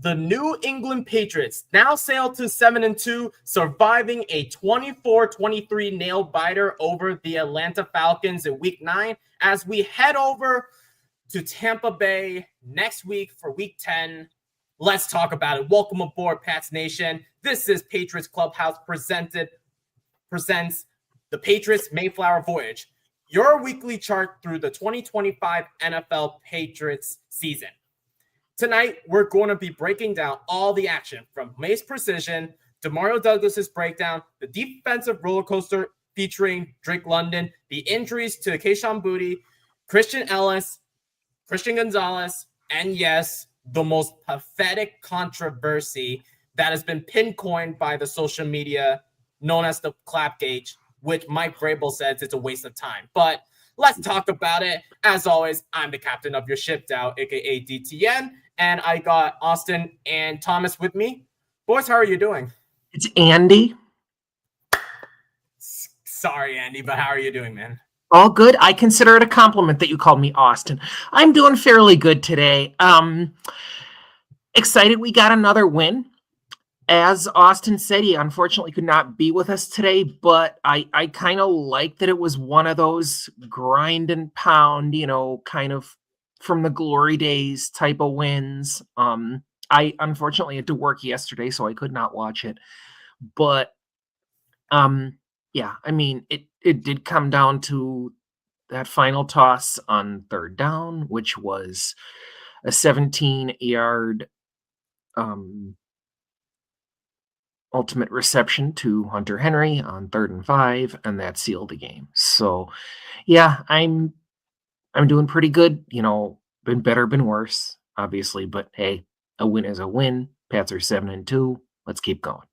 the New England Patriots now sail to 7-2, surviving a 24-23 nail-biter over the Atlanta Falcons in Week 9 as we head over to Tampa Bay next week for Week 10. Let's talk about it. Welcome aboard, Pats Nation. This is Patriots Clubhouse presents the Patriots MayeFlower Voyage, your weekly chart through the 2025 NFL Patriots season. Tonight, we're going to be breaking down all the action from Maye's Precision, Demario Douglas's breakdown, the defensive roller coaster featuring Drake London, the injuries to Kayshon Boutte, Christian Ellis, Christian Gonzalez, and yes, the most pathetic controversy that has been pincoined by the social media known as the Clapgate, which Mike Vrabel says it's a waste of time. But let's talk about it. As always, I'm the captain of your ship, Dow, aka DTN, and I got Austin and Thomas with me. Boys, how are you doing? It's Andy. Sorry, Andy, but how are you doing, man? All good. I consider it a compliment that you called me Austin. I'm doing fairly good today. Excited we got another win. As Austin said, he unfortunately could not be with us today, but I kind of like that it was one of those grind and pound, kind of from the glory days type of wins. I unfortunately had to work yesterday, so I could not watch it. But yeah, I mean, it did come down to that final toss on third down, which was a 17-yard ultimate reception to Hunter Henry on 3rd and 5, and that sealed the game. So, yeah, I'm doing pretty good. Been better, been worse, obviously, but hey, a win is a win. Pats are 7-2. Let's keep going.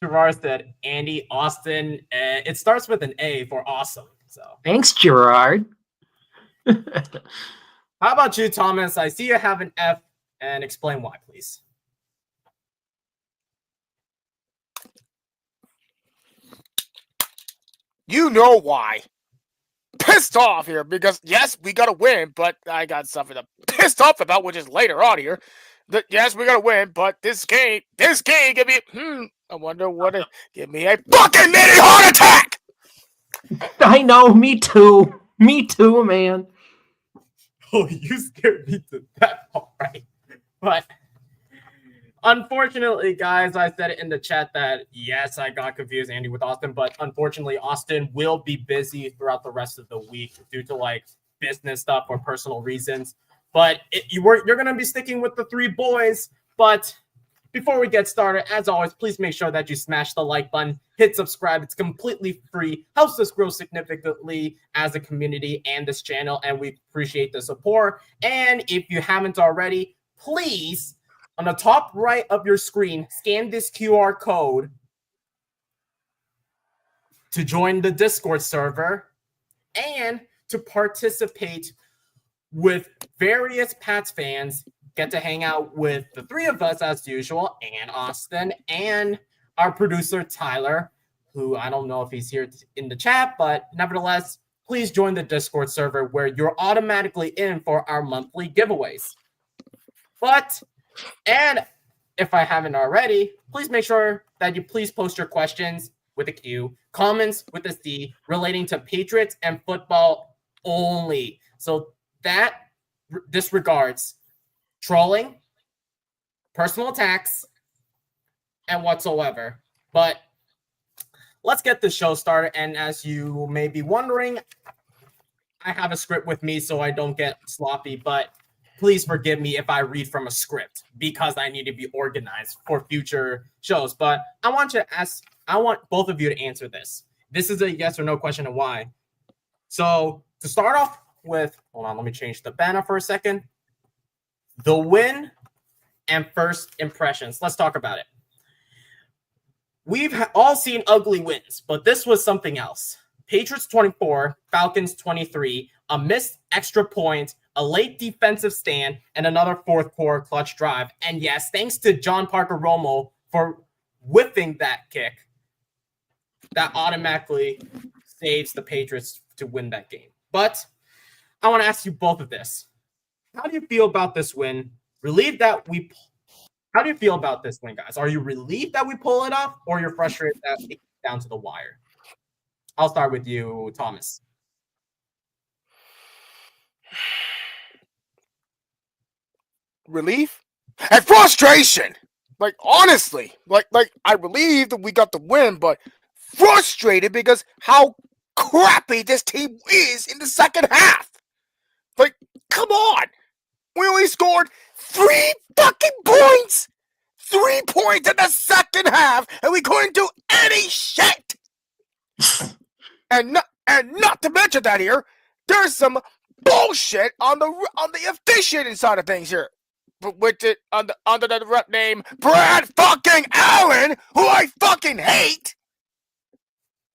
Gerard said, Andy, Austin, it starts with an A for awesome. So thanks, Gerard. How about you, Thomas? I see you have an F, and explain why, please. You know why. Pissed off here because, yes, we got to win, but I got something to pissed off about, which is later on here. Yes, we got to win, but this game give me, I wonder what it give me a fucking mini heart attack. I know, me too, man. Oh, you scared me to death, all right. But unfortunately, guys, I said it in the chat that, yes, I got confused, Andy, with Austin, but unfortunately, Austin will be busy throughout the rest of the week due to, business stuff or personal reasons. But you're going to be sticking with the three boys. But before we get started, as always, please make sure that you smash the like button, hit subscribe. It's completely free, helps us grow significantly as a community and this channel, and we appreciate the support. And if you haven't already, please, on the top right of your screen, scan this QR code to join the Discord server and to participate with various Pats fans. Get to hang out with the three of us as usual, and Austin, and our producer, Tyler, who I don't know if he's here in the chat, but nevertheless, please join the Discord server where you're automatically in for our monthly giveaways. And if I haven't already, please make sure that you please post your questions with a Q, comments with a C, relating to Patriots and football only. So that disregards trolling, personal attacks, and whatsoever. But let's get the show started. And as you may be wondering, I have a script with me so I don't get sloppy, but please forgive me if I read from a script because I need to be organized for future shows. But I want both of you to answer this. This is a yes or no question and why. So to start off with, hold on, let me change the banner for a second. The win and first impressions. Let's talk about it. We've all seen ugly wins, but this was something else. Patriots 24, Falcons 23, a missed extra point, a late defensive stand, and another fourth quarter clutch drive. And yes, thanks to John Parker Romo for whipping that kick, that automatically saves the Patriots to win that game. But I want to ask you both of this. How do you feel about this win relieved that we. How do you feel about this win, guys? Are you relieved that we pull it off, or you're frustrated that it came down to the wire? I'll start with you, Thomas. Relief and frustration. Like honestly, like I'm relieved that we got the win, but frustrated because how crappy this team is in the second half. Like, come on. We only scored 3 fucking points. 3 points in the second half, and we couldn't do any shit. and not to mention that here, there's some bullshit on the officiating side of things here. With it under the rep name Brad fucking Allen, who I fucking hate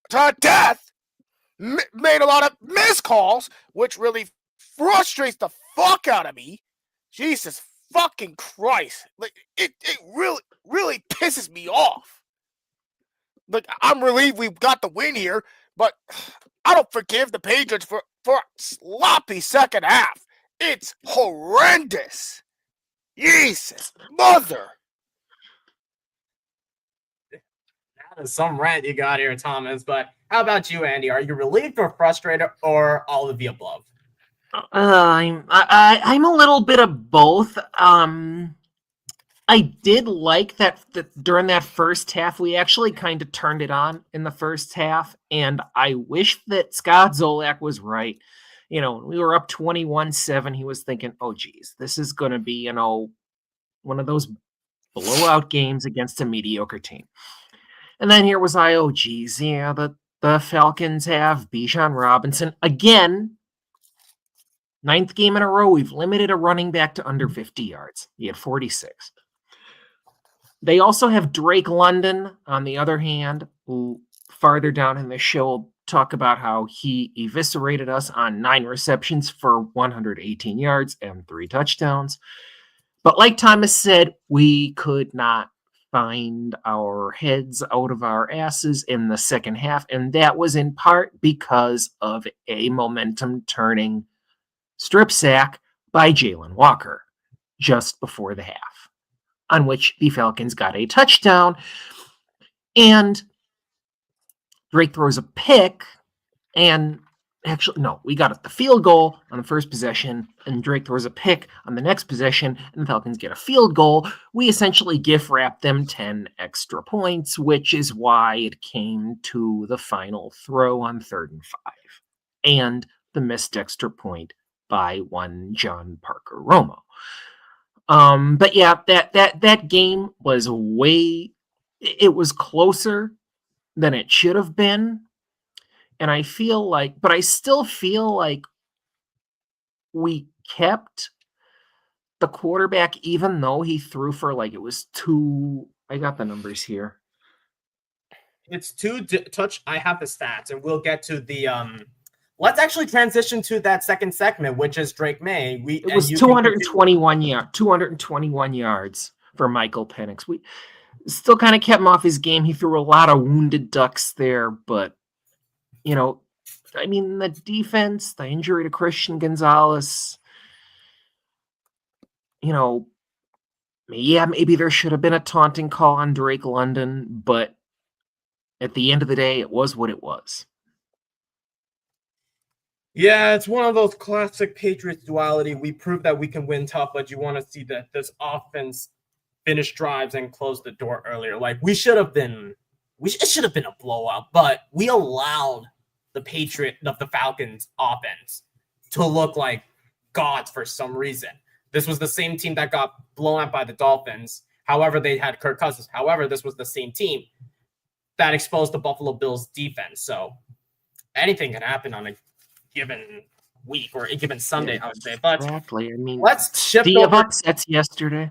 to death, made a lot of missed calls, which really frustrates the fuck out of me. Jesus fucking Christ. Like, it really pisses me off. Like, I'm relieved we got the win here, but I don't forgive the Patriots for a sloppy second half. It's horrendous. Jesus, mother. That is some rant you got here, Thomas. But how about you, Andy? Are you relieved or frustrated, or all of the above? I'm a little bit of both. I did like that during that first half, we actually kind of turned it on in the first half, and I wish that Scott Zolak was right. You know, we were up 21-7. He was thinking, oh, geez, this is going to be, you know, one of those blowout games against a mediocre team. And then here was oh, geez, yeah, the Falcons have Bijan Robinson. Again, 9th game in a row, we've limited a running back to under 50 yards. He had 46. They also have Drake London, on the other hand, who farther down in the show will talk about how he eviscerated us on 9 receptions for 118 yards and 3 touchdowns. But like Thomas said, we could not find our heads out of our asses in the second half, and that was in part because of a momentum-turning strip sack by Jalen Walker just before the half, on which the Falcons got a touchdown, and Drake throws a pick, and actually, no, we got the field goal on the first possession, and Drake throws a pick on the next possession, and the Falcons get a field goal. We essentially gift wrapped them 10 extra points, which is why it came to the final throw on 3rd and 5, and the missed extra point by one John Parker Romo. But yeah, that game was it was closer than it should have been. And I still feel like we kept the quarterback, even though he threw for it was 2. I got the numbers here. It's 2 touch. I have the stats, and we'll get to the let's actually transition to that second segment, which is Drake Maye. It was 221 yards for Michael Penix. We still kind of kept him off his game. He threw a lot of wounded ducks there, but you know, I mean, the defense, the injury to Christian Gonzalez, you know, yeah, maybe there should have been a taunting call on Drake London, but at the end of the day, it was what it was. Yeah, it's one of those classic Patriots duality. We proved that we can win tough, but you want to see that this offense finish drives and close the door earlier. Like, it should have been a blowout, but we allowed the Falcons offense to look like gods for some reason. This was the same team that got blown out by the Dolphins. However, they had Kirk Cousins. However, this was the same team that exposed the Buffalo Bills defense. So anything can happen on a given week or a given Sunday, I would say. But exactly. I mean, let's shift over upsets yesterday.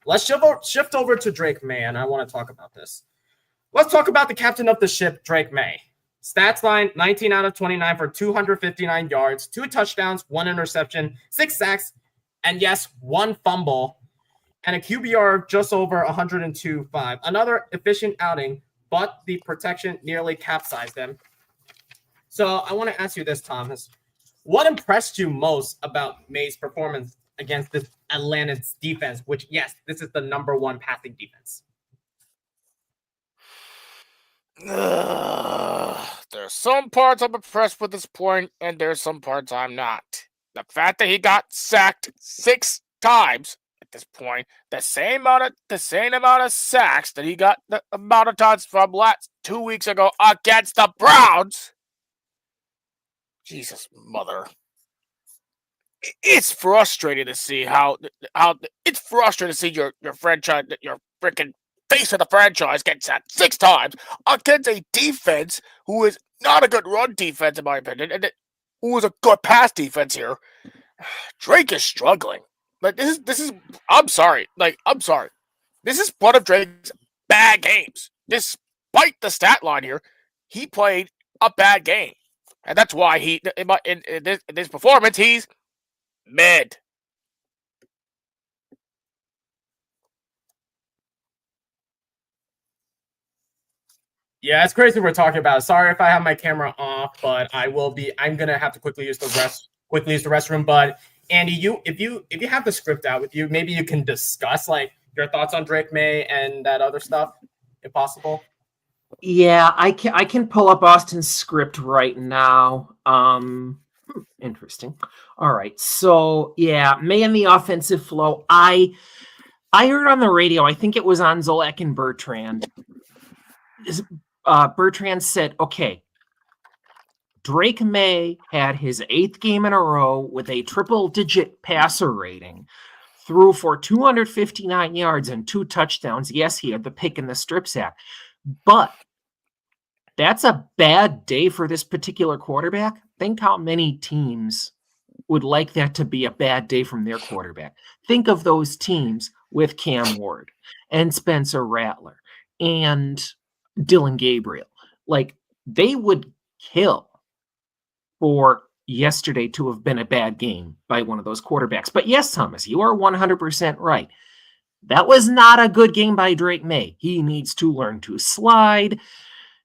Let's shift over to Drake Maye, and I want to talk about this. Let's talk about the captain of the ship, Drake Maye. Stats line, 19 out of 29 for 259 yards, 2 touchdowns, 1 interception, 6 sacks, and yes, 1 fumble, and a QBR just over 102.5. Another efficient outing, but the protection nearly capsized them. So I want to ask you this, Thomas. What impressed you most about Maye's performance against this Atlanta's defense, which, yes, this is the number one passing defense. There's some parts I'm impressed with this point, and there's some parts I'm not. The fact that he got sacked 6 times at this point, the same amount of sacks that he got the amount of times from 2 weeks ago against the Browns. Jesus, mother. It's frustrating to see how it's frustrating to see your franchise, your freaking face of the franchise gets sacked 6 times against a defense who is not a good run defense, in my opinion, and who is a good pass defense here. Drake is struggling. Like, this is I'm sorry. This is one of Drake's bad games. Despite the stat line here, he played a bad game. And that's why in this performance, he's mid. Yeah, it's crazy we're talking about. Sorry if I have my camera off, but I'm gonna have to quickly use the restroom. But Andy, if you have the script out with you, maybe you can discuss like your thoughts on Drake Maye and that other stuff, if possible. Yeah, I can pull up Austin's script right now. Interesting. All right. So yeah, Maye and the offensive flow. I heard on the radio, I think it was on Zolak and Bertrand. Bertrand said, okay, Drake Maye had his 8th game in a row with a triple-digit passer rating, threw for 259 yards and 2 touchdowns. Yes, he had the pick and the strip sack, but that's a bad day for this particular quarterback. Think how many teams would like that to be a bad day from their quarterback. Think of those teams with Cam Ward and Spencer Rattler and Dylan Gabriel. Like, they would kill for yesterday to have been a bad game by one of those quarterbacks. But yes, Thomas, you are 100% right. That was not a good game by Drake Maye. He needs to learn to slide.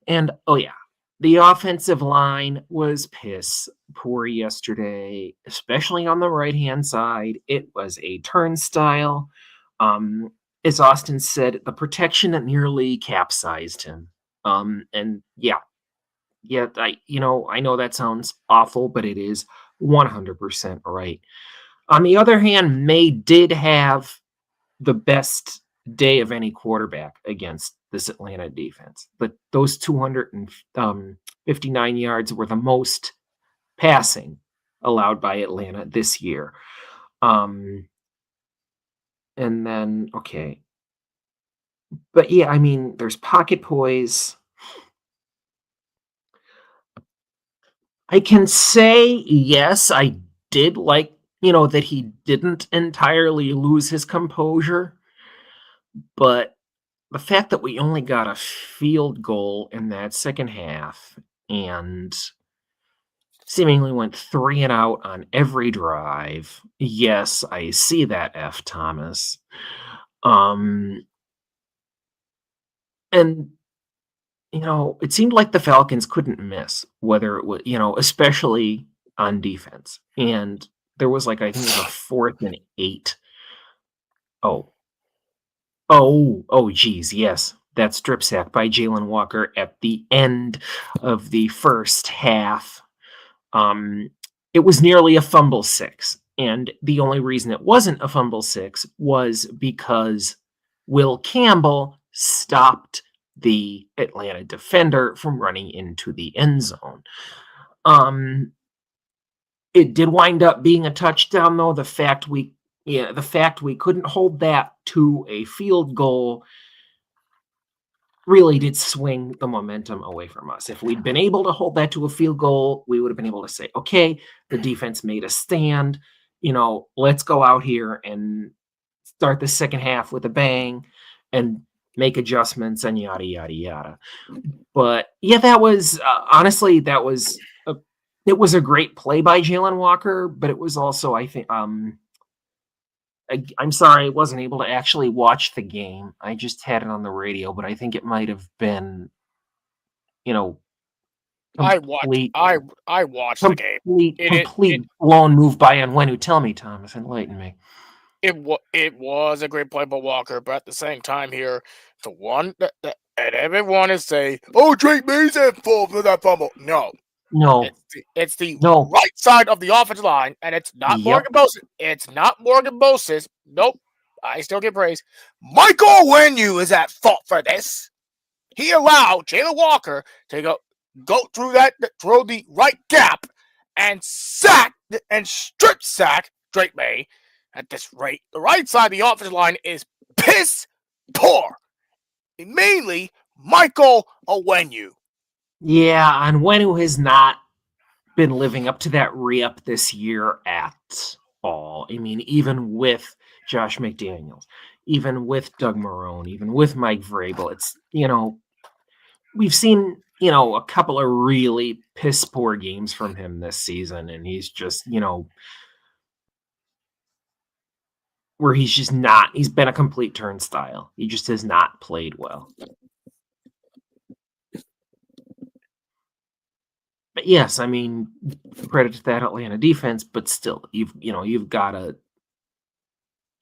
And, oh yeah, the offensive line was piss poor yesterday, especially on the right-hand side. It was a turnstile. As Austin said, the protection that nearly capsized him. And yeah, I know that sounds awful, but it is 100% right. On the other hand, Maye did have the best day of any quarterback against this Atlanta defense. But those 259 yards were the most passing allowed by Atlanta this year. And then, okay. But yeah, I mean, there's pocket poise. I can say, yes, I did like, that he didn't entirely lose his composure. But the fact that we only got a field goal in that second half and seemingly went 3 and out on every drive. Yes, I see that, F. Thomas. And, it seemed like the Falcons couldn't miss, whether it was, especially on defense. And there was I think it was a 4th and 8. Geez, yes. That strip sack by Jalen Walker at the end of the first half. It was nearly a fumble 6. And the only reason it wasn't a fumble 6 was because Will Campbell stopped the Atlanta defender from running into the end zone. It did wind up being a touchdown, though. The fact we couldn't hold that to a field goal really did swing the momentum away from us. If we'd been able to hold that to a field goal, we would have been able to say, okay, the defense made a stand. Let's go out here and start the second half with a bang and make adjustments and yada, yada, yada. But yeah, that was honestly, it was a great play by Jalen Walker, but it was also, I think, I'm sorry I wasn't able to actually watch the game. I just had it on the radio, but I think it might have been, I watched the game. Complete blown move by Onwenu. Tell me, Thomas, enlighten me. It was a great play by Walker, but at the same time here, the one that and everyone is saying, "Oh, Drake May's at fault for that fumble." No, it's the right side of the offensive line, and it's not Morgan Moses. It's not Morgan Moses. Nope, I still get praise. Michael Onwenu is at fault for this. He allowed Jalen Walker to go through the right gap and strip sack Drake May. At this rate, the right side of the offensive line is piss poor. Mainly Michael Onwenu. Yeah, Onwenu has not been living up to that re-up this year at all. I mean, even with Josh McDaniels, even with Doug Marrone, even with Mike Vrabel, it's, we've seen, a couple of really piss poor games from him this season, and he's just, where he's been a complete turnstile. He just has not played well. But yes, I mean, credit to that Atlanta defense, but still, you've got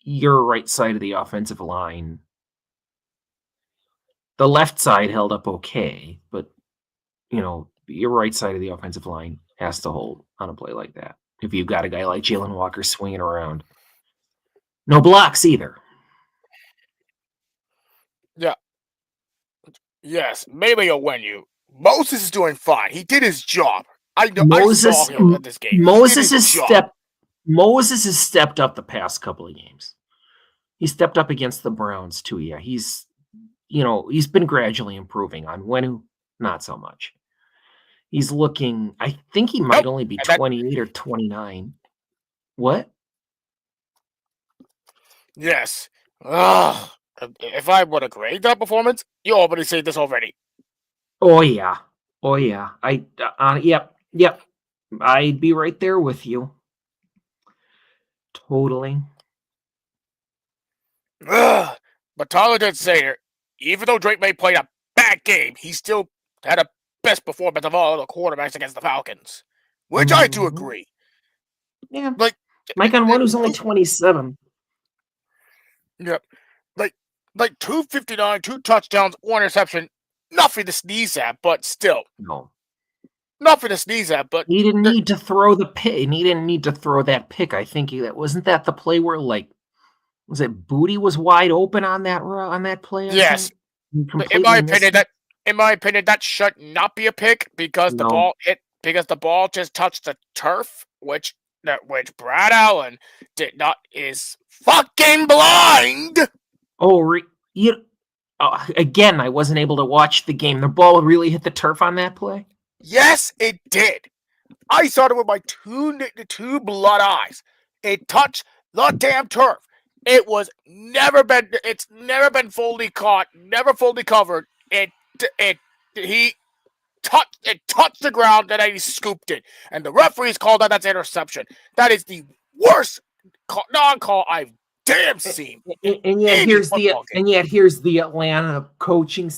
your right side of the offensive line. The left side held up okay, but your right side of the offensive line has to hold on a play like that. If you've got a guy like Jalen Walker swinging around. No blocks either. Yeah. Yes, maybe Onwenu. Moses is doing fine. He did his job. I saw him at this game. Moses has stepped up the past couple of games. He stepped up against the Browns too. Yeah, he's been gradually improving. Onwenu, not so much. He's looking. I think he might only be 28 or 29. What? Yes. If I were to grade that performance, you already said this already. Oh yeah. Yep. I'd be right there with you. Totally. But Tyler did say that even though Drake May played a bad game, he still had a best performance of all the quarterbacks against the Falcons, which I do agree. Yeah. Like Mike Onwenu's only 27. Yep. Like 259, 2 touchdowns, 1 interception. Nothing to sneeze at, but still. No. Nothing to sneeze at, but he didn't need to throw the pick. He didn't need to throw that pick. I think wasn't that the play where was it Booty was wide open on that play? Yes. In my opinion, that should not be a pick because the ball just touched the turf, which Brad Allen did not is fucking blind. Oh, again, I wasn't able to watch the game. The ball really hit the turf on that play? Yes, it did. I saw it with my two blood eyes. It touched the damn turf. It's never been fully caught, never fully covered. It touched the ground, and then he scooped it. And the referees called that's interception. That is the worst non-call I've damn seen. And yet here's the Atlanta coaching.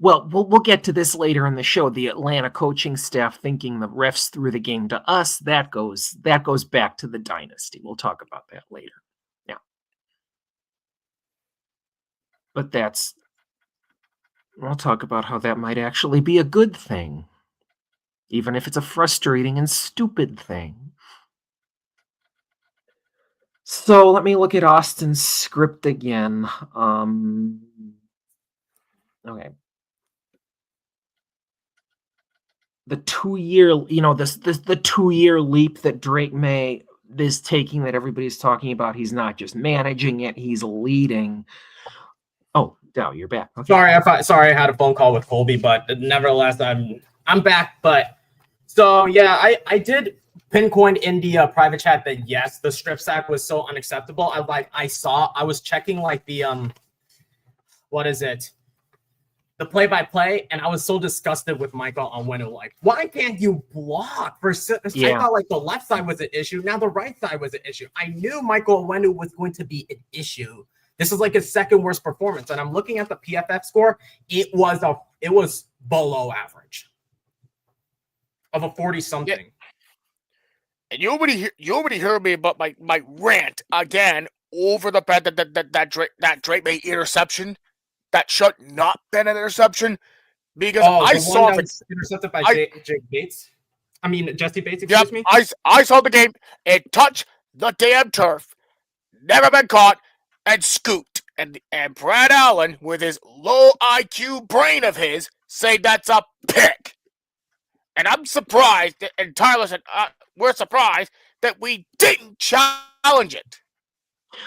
We'll get to this later in the show. The Atlanta coaching staff thinking the refs threw the game to us. That goes back to the dynasty. We'll talk about that later. Yeah, but we'll talk about how that might actually be a good thing, even if it's a frustrating and stupid thing. So let me look at Austin's script again. Okay. The 2-year, the 2-year leap that Drake May is taking that everybody's talking about. He's not just managing it; he's leading. Oh, Dow, you're back. Okay. Sorry, I had a phone call with Colby, but nevertheless, I'm back. But so yeah, I did pinpoint in the private chat that yes, the strip sack was so unacceptable. I was checking the what is it? The play-by-play, and I was so disgusted with Michael Onwenu. Why can't you block? I thought the left side was an issue. Now the right side was an issue. I knew Michael Onwenu was going to be an issue. This is his second worst performance, and I'm looking at the PFF score. It was below average. of a 40-something. Yeah. And you already heard me about my rant again over the fact that Drake May interception that should not been an interception because I the saw one that it. was intercepted by Jake Bates. I mean Jesse Bates. Yep, Excuse me. I saw the game. It touched the damn turf, never been caught, and scooped. And Brad Allen, with his low IQ brain of his, say that's a pick. And I'm surprised, and Tyler said, we're surprised that we didn't challenge it.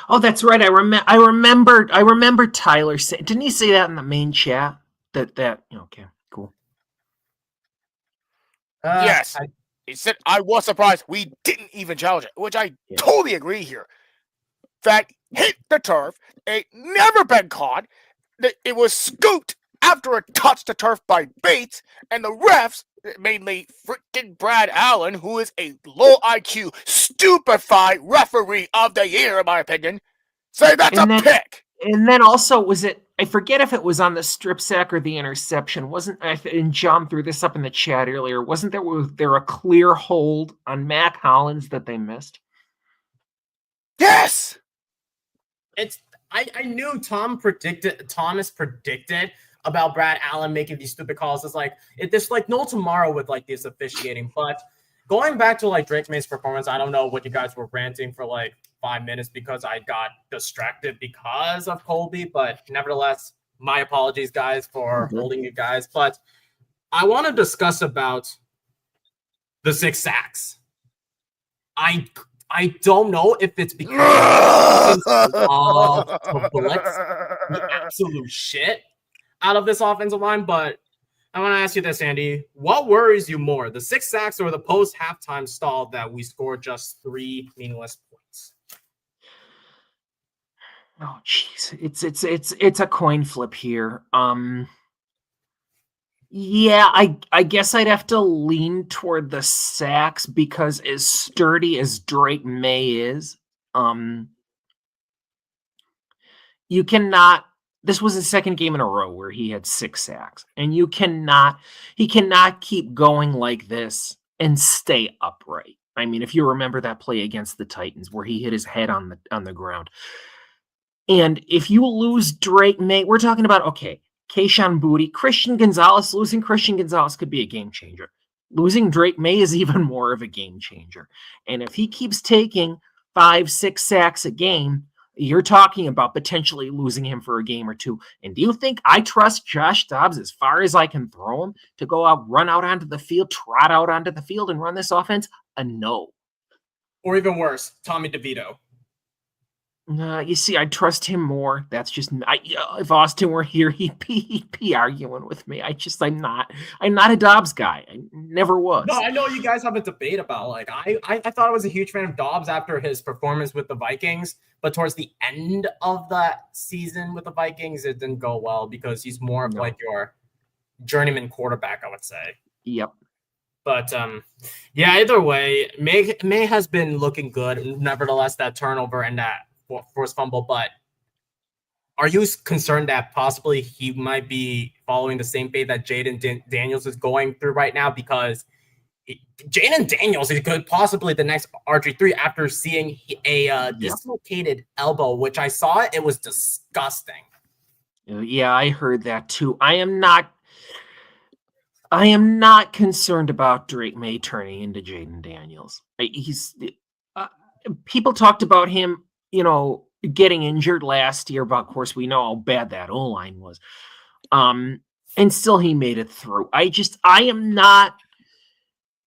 Oh, that's right. I remember Tyler saying, didn't he say that in the main chat? Okay, cool. Yes. He said, I was surprised we didn't even challenge it, which I totally agree here. That hit the turf, it never been caught, it was scooped after it touched the turf by Bates, and the refs, mainly freaking Brad Allen, who is a low IQ, stupefied referee of the year, in my opinion, say that's a pick. And then also, was it, I forget if it was on the strip sack or the interception, and John threw this up in the chat earlier, was there a clear hold on Mac Hollins that they missed? Yes! I knew Thomas predicted about Brad Allen making these stupid calls. It's like there's like no tomorrow with like this officiating. But going back to like Drake May's performance, I don't know what you guys were ranting for like 5 minutes because I got distracted because of Colby. But nevertheless, my apologies, guys, for holding you guys. But I want to discuss about the 6 sacks. I don't know if it's because of the blitz, the absolute shit out of this offensive line, but I want to ask you this, Andy. What worries you more, the 6 sacks or the post-halftime stall that we scored just 3 meaningless points? Oh, jeez. It's a coin flip here. Yeah, I guess I'd have to lean toward the sacks because as sturdy as Drake May is, you cannot. This was the second game in a row where he had 6 sacks, and he cannot keep going like this and stay upright. I mean, if you remember that play against the Titans where he hit his head on the ground, and if you lose Drake May, we're talking about Keyshawn Boutte, Christian Gonzalez. Losing Christian Gonzalez could be a game changer. Losing Drake May is even more of a game changer. And if he keeps taking 5-6 sacks a game, you're talking about potentially losing him for a game or 2. And do you think I trust Josh Dobbs as far as I can throw him to go out, run out onto the field, trot out onto the field and run this offense? No. Or even worse, Tommy DeVito. You see, I trust him more. That's just if Austin were here, he'd be arguing with me. I'm not a Dobbs guy. I never was. No, I know you guys have a debate about like I thought I was a huge fan of Dobbs after his performance with the Vikings, but towards the end of the season with the Vikings, it didn't go well because he's more of like your journeyman quarterback, I would say. Yep. But yeah, either way, May has been looking good. Nevertheless, that turnover and that forced fumble, but are you concerned that possibly he might be following the same fate that Jaden Daniels is going through right now? Because Jaden Daniels is good, possibly the next RG3 after seeing a dislocated elbow, which I saw it was disgusting. Yeah, I heard that too. I am not concerned about Drake May turning into Jaden Daniels. People talked about him, getting injured last year, but of course we know how bad that O-line was. And still he made it through. I am not.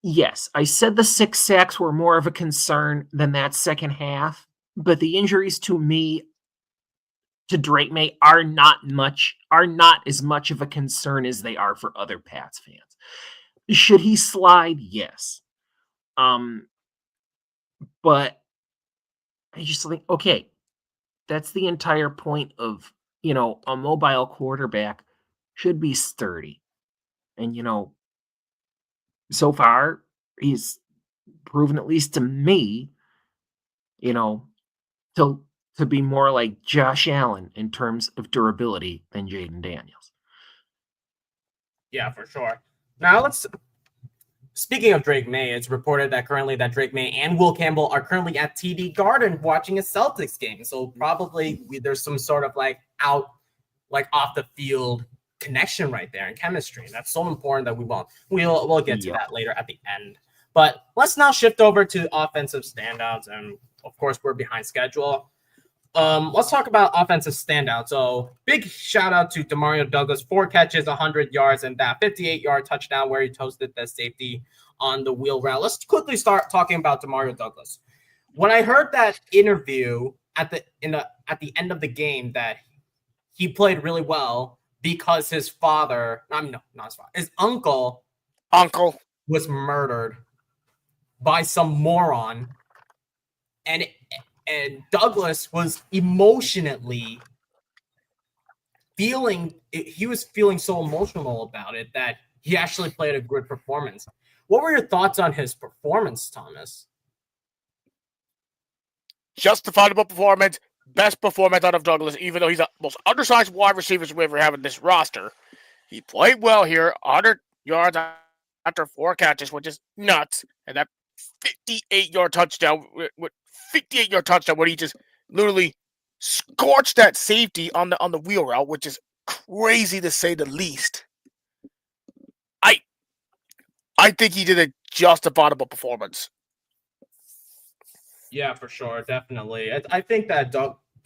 Yes, I said the 6 sacks were more of a concern than that second half, but the injuries to Drake May are not as much of a concern as they are for other Pats fans. Should he slide? Yes. But I just think, okay, that's the entire point of, a mobile quarterback should be sturdy. And, so far he's proven, at least to me, to be more like Josh Allen in terms of durability than Jaden Daniels. Yeah, for sure. Now let's speaking of Drake May, it's reported that currently that Drake May and Will Campbell are currently at TD Garden watching a Celtics game. So probably there's some sort of like off the field connection right there and chemistry. That's so important that we'll get to that later at the end. But let's now shift over to offensive standouts, and of course we're behind schedule. Let's talk about offensive standouts. So big shout out to Demario Douglas, 4 catches, 100 yards, and that 58-yard touchdown where he toasted the safety on the wheel route. Let's quickly start talking about Demario Douglas. When I heard that interview at the end of the game that he played really well because his father, not his father, his uncle was murdered by some moron, and Douglas was emotionally feeling so emotional about it that he actually played a good performance. What were your thoughts on his performance, Thomas? Justifiable performance, best performance out of Douglas, even though he's the most undersized wide receiver we ever have in this roster. He played well here, 100 yards after 4 catches, which is nuts, and that 58-yard touchdown where he just literally scorched that safety on the wheel route, which is crazy to say the least. I think he did a justifiable performance. Yeah, for sure, definitely. I think that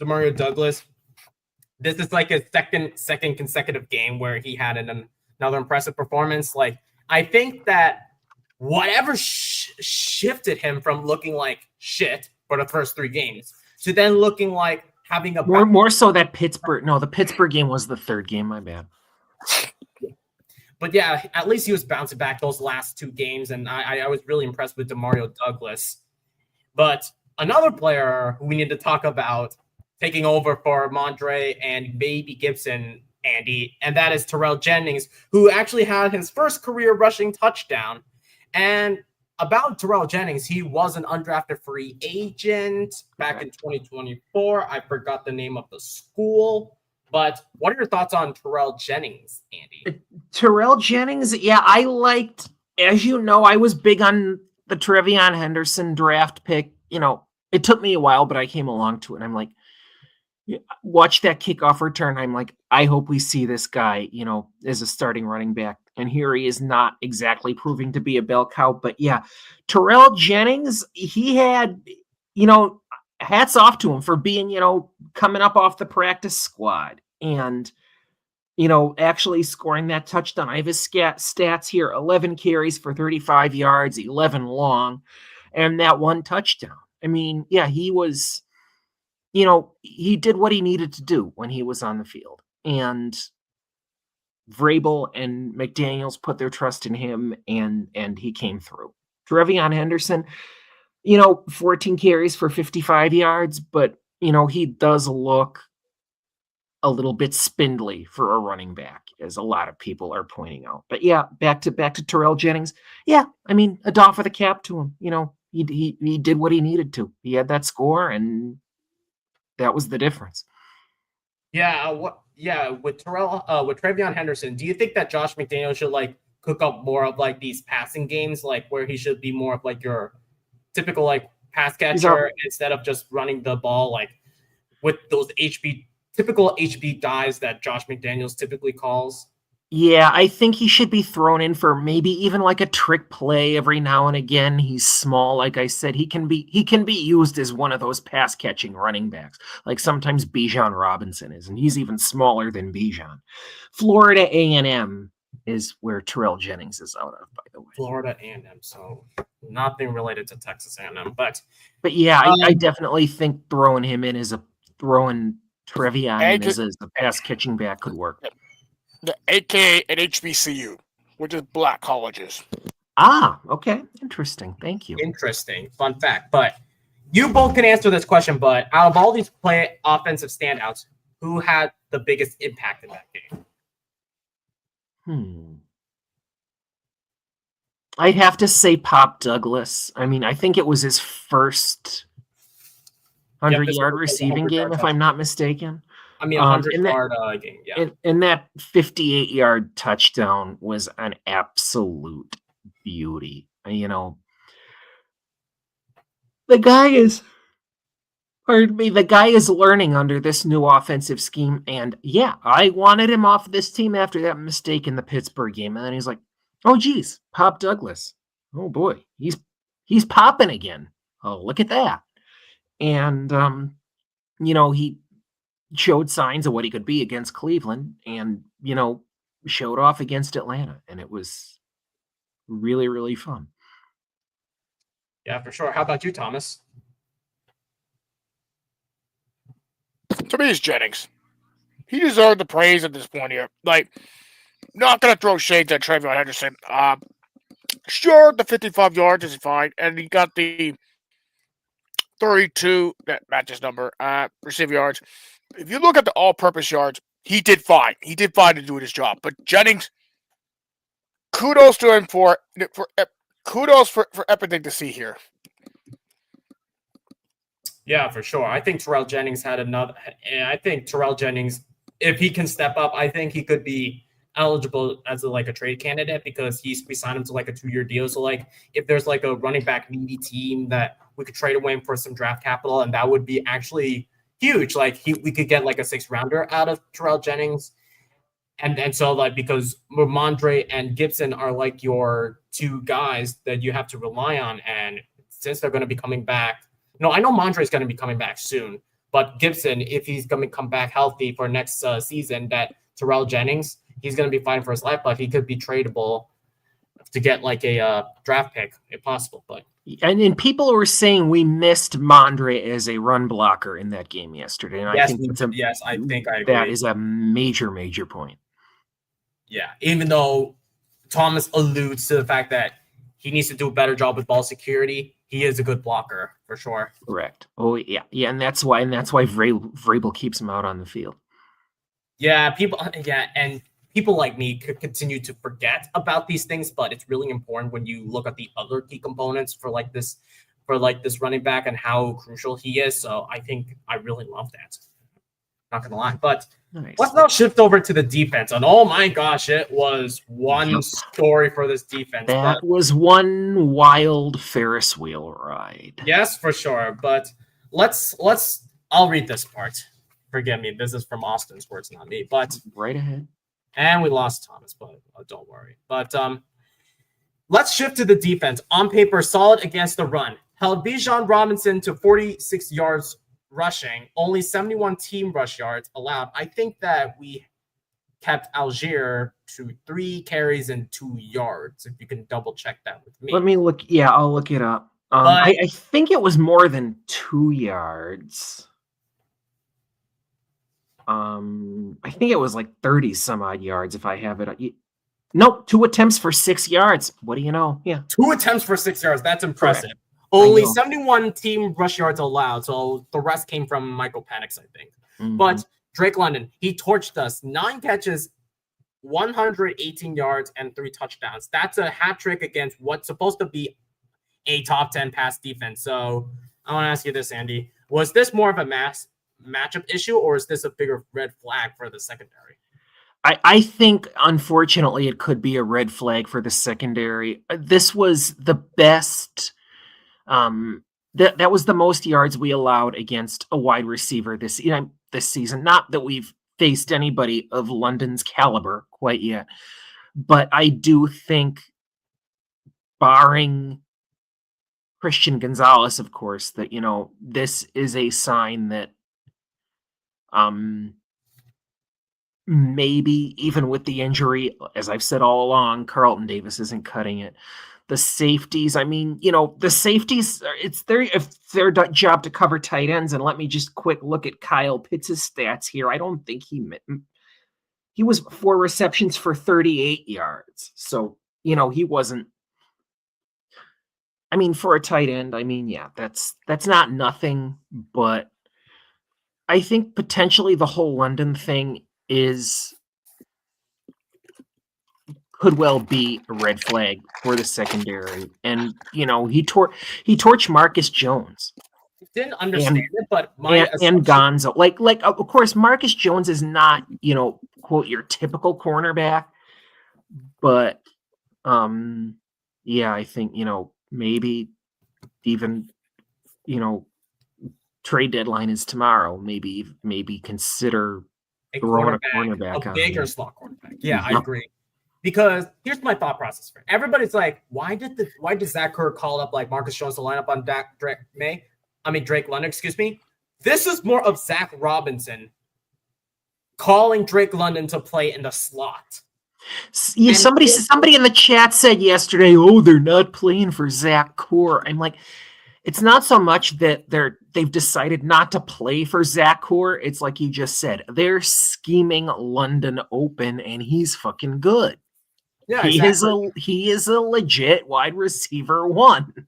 Demario Douglas, this is like his second consecutive game where he had another impressive performance. Like, I think that whatever shifted him from looking like shit for the first 3 games to then looking like having a more so that the Pittsburgh game was the 3rd game, my bad. But yeah, at least he was bouncing back those last 2 games, and I was really impressed with Demario Douglas. But another player who we need to talk about taking over for Mondre and Baby Gibson, Andy, and that is Terrell Jennings, who actually had his first career rushing touchdown. And about Terrell Jennings, he was an undrafted free agent back in 2024. I forgot the name of the school. But what are your thoughts on Terrell Jennings, Andy? Terrell Jennings, yeah, I liked, as you know, I was big on the Trevion Henderson draft pick. You know, it took me a while, but I came along to it. And I'm like, watch that kickoff return. I'm like, I hope we see this guy, as a starting running back. And here he is, not exactly proving to be a bell cow. But yeah, Terrell Jennings, he had, hats off to him for being, coming up off the practice squad and, actually scoring that touchdown. I have his stats here, 11 carries for 35 yards, 11 long, and that 1 touchdown. I mean, yeah, he was, he did what he needed to do when he was on the field. And Vrabel and McDaniels put their trust in him, and he came through. Trevion Henderson, 14 carries for 55 yards, but, he does look a little bit spindly for a running back, as a lot of people are pointing out. But yeah, back to Terrell Jennings. Yeah, I mean, a doff of the cap to him. He did what he needed to. He had that score, and that was the difference. Yeah, with Trevion Henderson, do you think that Josh McDaniels should cook up more of these passing games, where he should be more of your typical pass catcher instead of just running the ball with those typical HB dives that Josh McDaniels typically calls? Yeah, I think he should be thrown in for maybe even a trick play every now and again. He's small, like I said. He can be used as one of those pass catching running backs, like sometimes Bijan Robinson is, and he's even smaller than Bijan. Florida A&M is where Terrell Jennings is out of, by the way. Florida A&M, so nothing related to Texas A&M, but yeah, I definitely think throwing him in as throwing Trevion in as a pass catching back could work. The AKA at HBCU, which is black colleges. Ah, okay. Interesting. Thank you. Interesting. Fun fact. But you both can answer this question, but out of all these offensive standouts, who had the biggest impact in that game? I'd have to say Pop Douglas. I mean, I think it was his first 100-yard receiving game, if I'm not mistaken. I mean, 100-yard game, yeah. And that 58-yard touchdown was an absolute beauty. The guy is, pardon me, the guy is learning under this new offensive scheme. And yeah, I wanted him off this team after that mistake in the Pittsburgh game. And then he's like, oh, geez, Pop Douglas. Oh, boy, he's popping again. Oh, look at that. And, he showed signs of what he could be against Cleveland and, showed off against Atlanta. And it was really, really fun. Yeah, for sure. How about you, Thomas? To me, it's Jennings. He deserved the praise at this point here. Like, not going to throw shades at Travion Henderson. Sure, the 55 yards is fine, and he got the 32, that matches number, receive yards. If you look at the all-purpose yards, he did fine. He did fine to do his job. But Jennings, kudos to him for everything to see here. Yeah, for sure. I think Terrell Jennings if he can step up, I think he could be eligible as a trade candidate because we signed him to a 2-year deal. So if there's a running back needy team that we could trade away for some draft capital, and that would be actually huge. We could get a 6th rounder out of Terrell Jennings. And so because Ramondre and Gibson are your 2 guys that you have to rely on. And since they're going to be coming back, I know Mondre is going to be coming back soon, but Gibson, if he's going to come back healthy for next season, that Terrell Jennings, he's going to be fighting for his life, but he could be tradable to get a draft pick if possible. But and people were saying we missed Mondre as a run blocker in that game yesterday, and yes, I think I agree. That is a major point. Yeah, even though Thomas alludes to the fact that he needs to do a better job with ball security, he is a good blocker for sure. Correct. Oh yeah, and that's why Vrabel keeps him out on the field. Yeah, people like me could continue to forget about these things, but it's really important when you look at the other key components for this running back and how crucial he is. So I think I really love that. Not gonna lie, but nice. Let's now shift over to the defense. And oh my gosh, it was one story for this defense. That was one wild Ferris wheel ride. Yes, for sure. But I'll read this part. Forgive me, this is from Austin's words, not me. But right ahead. And we lost Thomas, but don't worry. But let's shift to the defense. On paper, solid against the run. Held Bijan Robinson to 46 yards rushing, only 71 team rush yards allowed. I think that we kept Algier to 3 carries and 2 yards. If you can double check that with me. Let me look. Yeah, I'll look it up. I think it was more than 2 yards. I think it was 30 some odd yards if I have it. Nope, 2 attempts for 6 yards. What do you know? Yeah. 2 attempts for 6 yards. That's impressive. Correct. Only 71 team rush yards allowed, so the rest came from Michael Penix, I think. Mm-hmm. But Drake London, he torched us. 9 catches, 118 yards, and 3 touchdowns. That's a hat trick against what's supposed to be a top 10 pass defense. So I want to ask you this, Andy. Was this more of a matchup issue, or is this a bigger red flag for the secondary? I think, unfortunately, it could be a red flag for the secondary. This was the best... that was the most yards we allowed against a wide receiver this season. Not that we've faced anybody of London's caliber quite yet, but I do think, barring Christian Gonzalez, of course, that this is a sign that maybe even with the injury, as I've said all along, Carlton Davis isn't cutting it. The safeties, the safeties, it's their job to cover tight ends. And let me just quick look at Kyle Pitts' stats here. I don't think he was 4 receptions for 38 yards. So, he wasn't, for a tight end, that's not nothing, but I think potentially the whole London thing could well be a red flag for the secondary. And, he torched Marcus Jones. Didn't understand it, but and Gonzo. Like, of course, Marcus Jones is not, quote, your typical cornerback, but, yeah, I think, maybe even, trade deadline is tomorrow. Maybe consider A throwing a cornerback, cornerback a on bigger there. slot cornerback. Yeah, I Yep. agree. Because here's my thought process. Everybody's like, why did Zach Kerr call up like Marcus Jones to line up on Drake London, excuse me. This is more of Zach Robinson calling Drake London to play in the slot. Yeah, somebody in the chat said yesterday, "Oh, they're not playing for Zach Core." I'm like, it's not so much that they've decided not to play for Zach Core. It's like you just said, they're scheming London open, and he's fucking good. Yeah, he exactly. he is a legit wide receiver one.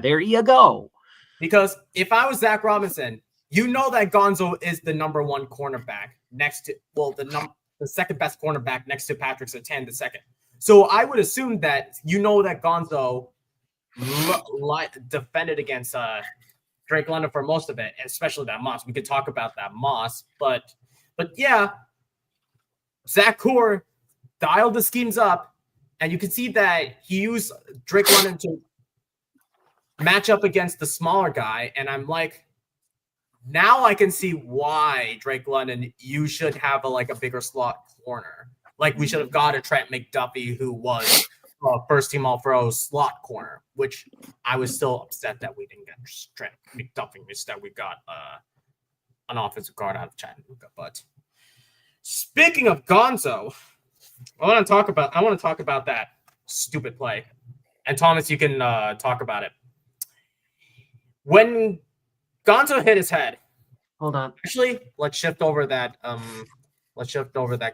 There you go. Because if I was Zach Robinson, you know that Gonzo is the number one cornerback next to the second best cornerback next to Patrick Surtain the second. So I would assume that that Gonzo defended against Drake London for most of it, especially that Moss. We could talk about that Moss, but yeah, Zach Core dialed the schemes up, and you can see that he used Drake London to match up against the smaller guy, and I'm like, now I can see why Drake London, you should have a bigger slot corner. Like we should have got a Trent McDuffie who was first team All-Pro slot corner, which I was still upset that we didn't get Trent McDuffie. Instead, we got an offensive guard out of Chattanooga. But speaking of Gonzo, I want to talk about that stupid play. And Thomas, you can talk about it. When Gonzo hit his head. Hold on. Actually, let's shift over that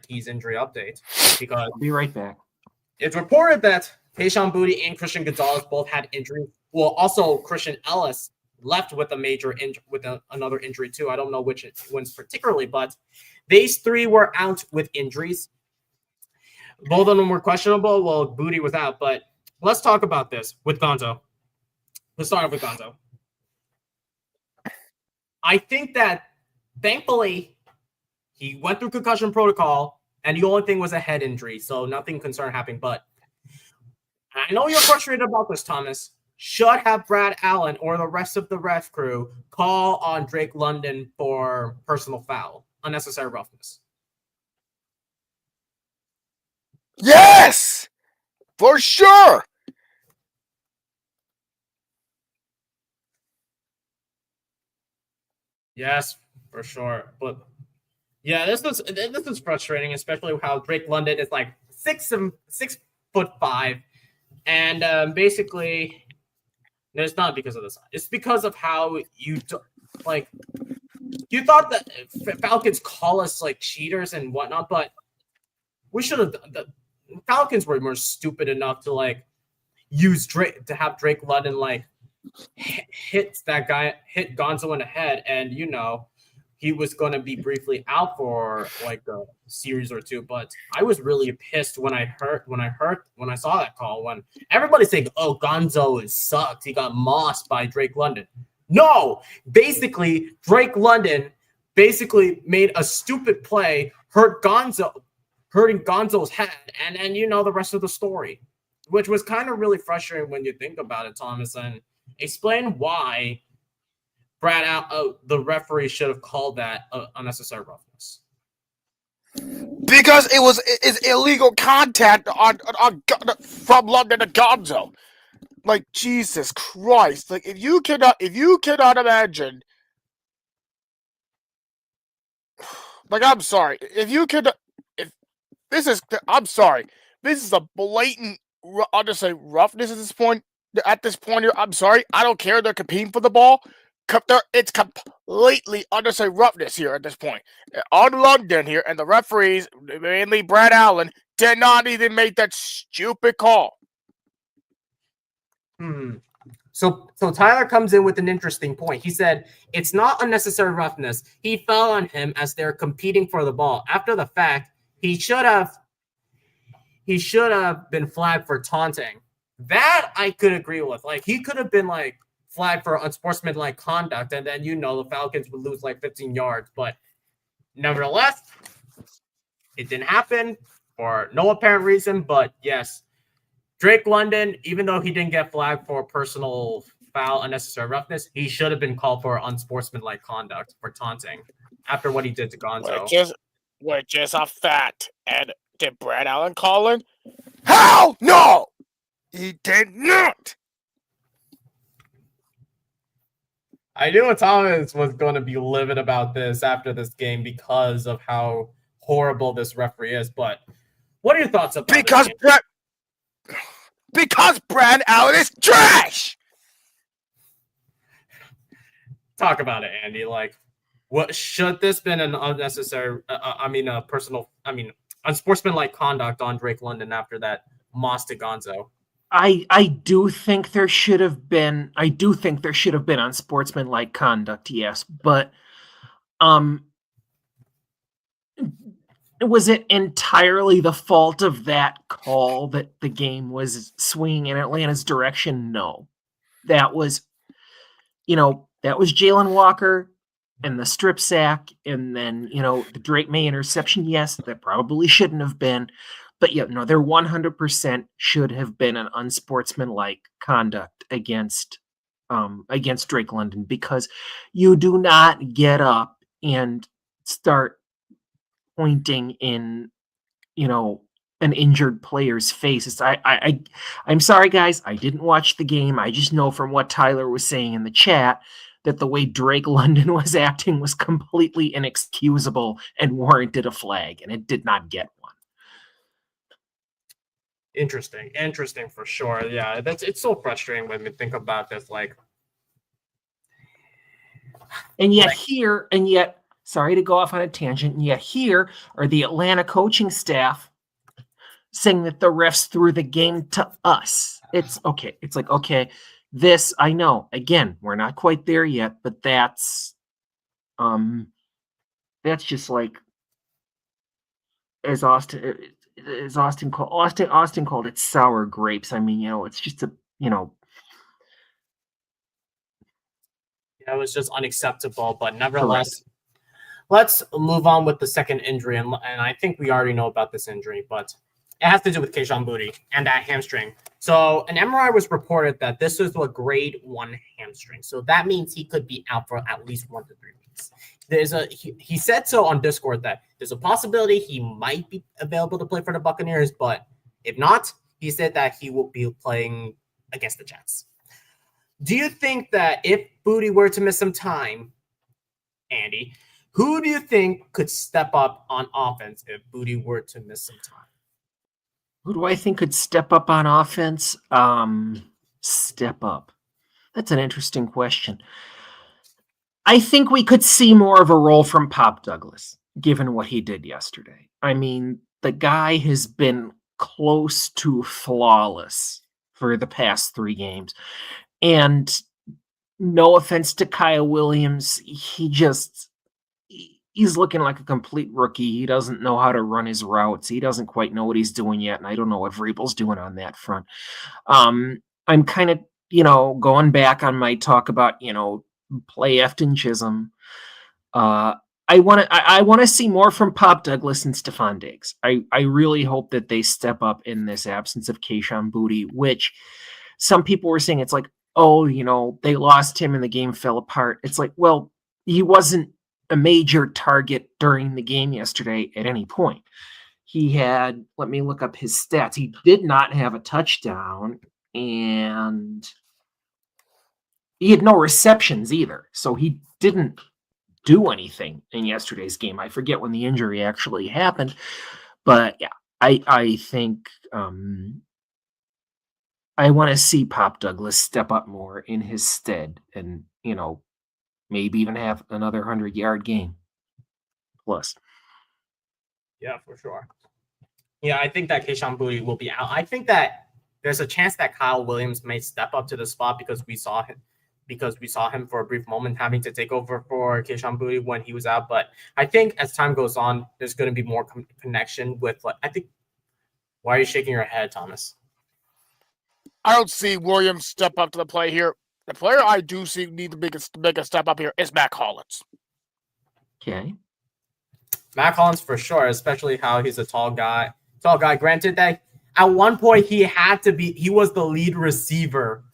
Keys injury update because I'll be right back. It's reported that Tayshaun Boutte and Christian Gonzalez both had injuries. Well, also Christian Ellis left with a major another injury too. I don't know which ones particularly, but these three were out with injuries. Both of them were questionable. Well, Boutte was out, but let's talk about this with Gonzo. Let's start off with Gonzo. I think that thankfully he went through concussion protocol and the only thing was a head injury. So nothing concern happening. But I know you're frustrated about this, Thomas. Should have Brad Allen or the rest of the ref crew call on Drake London for personal foul, unnecessary roughness. Yes! For sure! Yes, for sure. But yeah, this is frustrating, especially how Drake London is like 6'5", and basically, no, it's not because of this. It's because of how you thought that Falcons call us like cheaters and whatnot, but we should have. The Falcons were more stupid enough to use Drake to have Drake London hit Gonzo in the head, and he was going to be briefly out for a series or two. But I was really pissed when I saw that call, when everybody's saying, "Oh, Gonzo sucked. He got mossed by Drake London." No, basically Drake London made a stupid play, hurting Gonzo's head, and then the rest of the story, which was kind of really frustrating when you think about it, Thomas. And explain why the referee should have called that unnecessary roughness. Because it's illegal contact from London to Gonzo. Jesus Christ! If you cannot imagine, I'm sorry. I'm sorry. This is a blatant, I'll just say roughness at this point. At this point here, I'm sorry. I don't care. They're competing for the ball. It's completely unnecessary roughness here at this point. On London here, and the referees, mainly Brad Allen, did not even make that stupid call. So Tyler comes in with an interesting point. He said, it's not unnecessary roughness. He fell on him as they're competing for the ball. After the fact, he should have been flagged for taunting. That I could agree with. He could have been flagged for unsportsmanlike conduct, and then the Falcons would lose 15 yards. But nevertheless, it didn't happen for no apparent reason. But yes, Drake London, even though he didn't get flagged for personal foul, unnecessary roughness, he should have been called for unsportsmanlike conduct for taunting after what he did to Gonzo. Which is a fact. And did Brad Allen call in? Hell no! He did not! I knew Thomas was going to be livid about this after this game because of how horrible this referee is. But what are your thoughts about it? Because Brad Allen is trash! Talk about it, Andy. Like, what should this been an unnecessary? Unsportsmanlike conduct on Drake London after that moss to Gonzo. I do think there should have been unsportsmanlike conduct, yes, but was it entirely the fault of that call that the game was swinging in Atlanta's direction? No. That was Jalen Walker and the strip sack, and then, the Drake Maye interception. Yes, that probably shouldn't have been. But yeah, no, there 100% should have been an unsportsmanlike conduct against Drake London, because you do not get up and start pointing in, an injured player's face. I'm sorry, guys. I didn't watch the game. I just know from what Tyler was saying in the chat that the way Drake London was acting was completely inexcusable and warranted a flag, and it did not get one. Interesting for sure. Yeah, it's so frustrating when we think about this. Sorry to go off on a tangent. And yet here are the Atlanta coaching staff saying that the refs threw the game to us. It's okay. It's like, okay, this, I know. Again, we're not quite there yet, but that's just like, as Austin called it, sour grapes. I mean, it's just it was just unacceptable. But nevertheless, let's move on with the second injury. And I think we already know about this injury, but it has to do with Kayshon Boutte and that hamstring. So an MRI was reported that this was a grade 1 hamstring. So that means he could be out for at least 1 to 3 weeks. He said so on Discord that there's a possibility he might be available to play for the Buccaneers, but if not, he said that he will be playing against the Jets. Do you think that if Boutte were to miss some time, Andy, who do you think could step up on offense if Boutte were to miss some time? Who do I think could step up on offense? Step up. That's an interesting question. I think we could see more of a role from Pop Douglas, given what he did yesterday. I mean, the guy has been close to flawless for the past 3 games. And no offense to Kyle Williams, he's looking like a complete rookie. He doesn't know how to run his routes. He doesn't quite know what he's doing yet, and I don't know what Vrabel's doing on that front. I'm kind of, going back on my talk about, play Efton Chisholm. I want to see more from Pop Douglas and Stephon Diggs. I really hope that they step up in this absence of Kayshon Boutte, which some people were saying it's like, they lost him and the game fell apart. It's like, well, he wasn't a major target during the game yesterday at any point. He had, let me look up his stats. He did not have a touchdown, and he had no receptions either. So he didn't do anything in yesterday's game. I forget when the injury actually happened, but yeah, I think I want to see Pop Douglas step up more in his stead, and maybe even have another 100-yard game plus. Yeah, for sure. Yeah, I think that Kayshon Boutte will be out. I think that there's a chance that Kyle Williams may step up to the spot because we saw him for a brief moment having to take over for Kayshon Boutte when he was out. But I think as time goes on, there's going to be more connection with I think. Why are you shaking your head, Thomas? I don't see Williams step up to the play here. The player I do see need to make a step up here is Mac Hollins. Okay. Mac Hollins for sure, especially how he's a tall guy. Granted that At one point, he was the lead receiver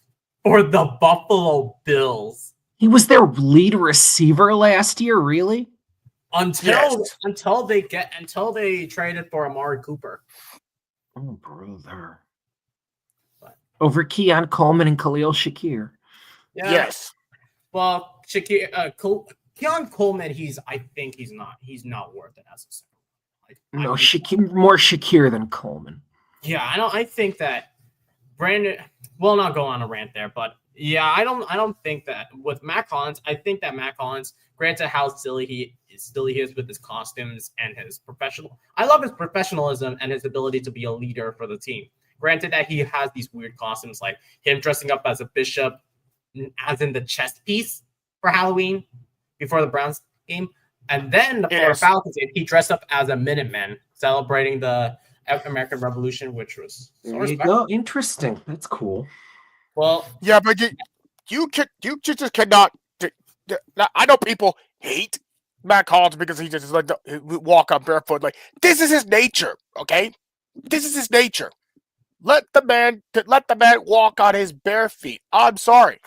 for the Buffalo Bills. He was their lead receiver last year, really? Until they traded for Amari Cooper. Oh, brother. Over Keon Coleman and Khalil Shakir. Yeah. Yes. Well, Keon Coleman, I think he's not worth it as a center. No, Shakir, more Shakir than Coleman. Yeah, I think that Brandon will not go on a rant there, but yeah, I don't think that with Matt Collins. I think that Matt Collins, granted how silly he is with his costumes and his professional. I love his professionalism and his ability to be a leader for the team. Granted that he has these weird costumes, like him dressing up as a bishop, as in the chess piece for Halloween before the Browns game, and then for the Falcons game, he dressed up as a Minuteman celebrating the American Revolution, which was there you go. Interesting. That's cool. Well, yeah, but you just cannot. I know people hate Matt Collins because he just like walk on barefoot. Like, this is his nature. Okay, this is his nature. Let the man walk on his bare feet. I'm sorry.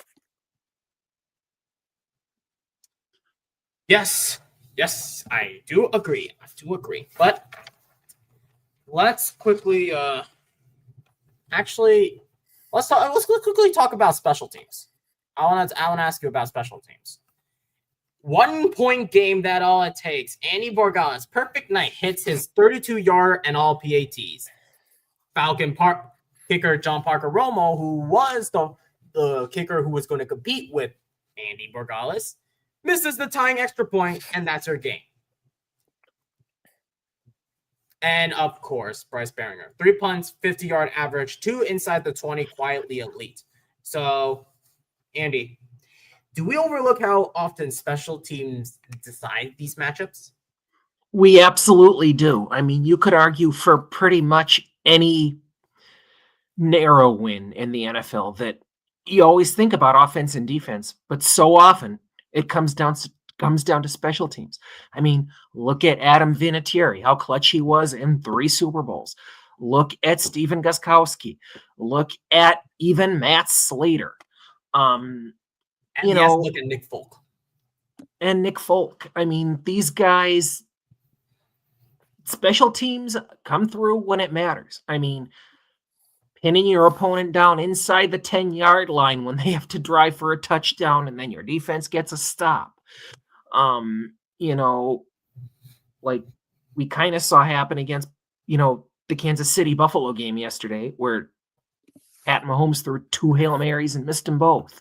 Yes, I do agree. But let's quickly let's quickly talk about special teams. I want to ask you about special teams. 1 point game, that all it takes. Andy Borgales, perfect night, hits his 32-yard and all PATs. Falcon kicker John Parker Romo, who was the kicker who was going to compete with Andy Borgales, misses the tying extra point, and that's her game. And of course, Bryce Baringer, 3 punts, 50-yard average, 2 inside the 20, quietly elite. So, Andy, do we overlook how often special teams decide these matchups? We absolutely do. I mean, you could argue for pretty much any narrow win in the NFL that you always think about offense and defense, but so often it comes down to special teams. I mean, look at Adam Vinatieri, how clutch he was in 3 Super Bowls. Look at Steven Gostkowski. Look at even Matt Slater. Look at Nick Folk. And Nick Folk. I mean, these guys, special teams come through when it matters. I mean, pinning your opponent down inside the 10-yard line when they have to drive for a touchdown and then your defense gets a stop. Like we kind of saw happen against, the Kansas City Buffalo game yesterday where Pat Mahomes threw 2 Hail Marys and missed them both.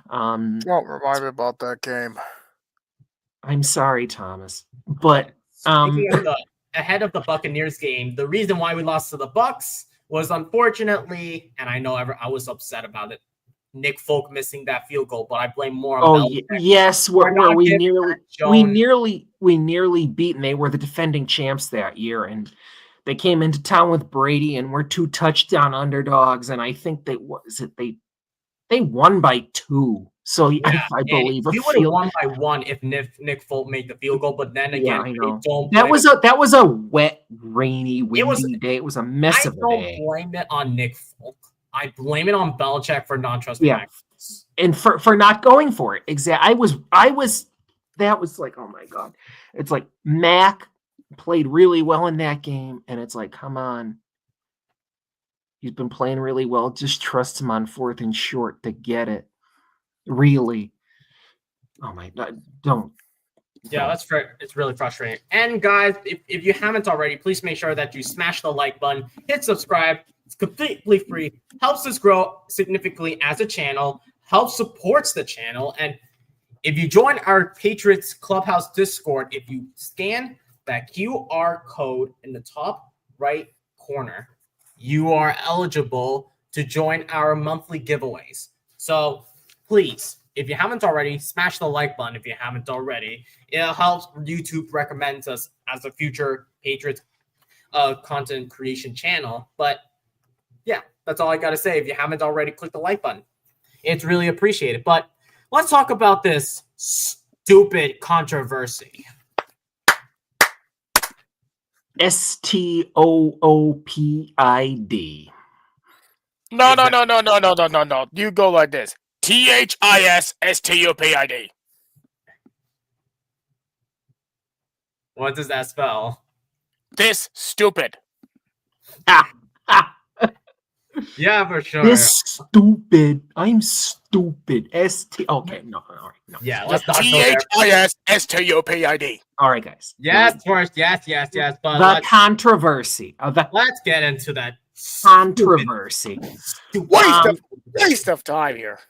Don't remind me about that game. I'm sorry, Thomas, but ahead of the Buccaneers game, the reason why we lost to the Bucs was unfortunately, and I know I was upset about it, Nick Folk missing that field goal, but I blame more on Belichick. Yes, where we nearly beat, and they were the defending champs that year, and they came into town with Brady and were 2 touchdown underdogs, and I think they won by 2. So yeah, I believe we would have won by 1 if Nick Folk made the field goal. But then again, I know. That was a wet, rainy, windy day. It was a mess of a day. I don't blame it on Nick Folk. I blame it on Belichick for not trusting Mac. And for not going for it. Exactly. That was like, oh my God. It's like Mac played really well in that game, and it's like, come on. He's been playing really well. Just trust him on 4th and short to get it. Really. Oh my God. Don't. Yeah, it's really frustrating. And guys, if you haven't already, please make sure that you smash the like button, hit subscribe. It's completely free. Helps us grow significantly as a channel. Helps supports the channel. And if you join our Patriots Clubhouse Discord, if you scan that QR code in the top right corner, you are eligible to join our monthly giveaways. So please, if you haven't already, smash the like button. If you haven't already, it helps YouTube recommend us as a future Patriots content creation channel. But yeah, that's all I got to say. If you haven't already, click the like button. It's really appreciated. But let's talk about this stupid controversy. STOOPID. No. You go like this. THISSTUPID. What does that spell? This stupid. Yeah, for sure. This stupid. I'm stupid. Okay, no, all right, no. Yeah, let's not go there. THISSTUPID. All right, guys. Yes, first, yes. But The controversy. let's get into that Controversy. Waste of time here.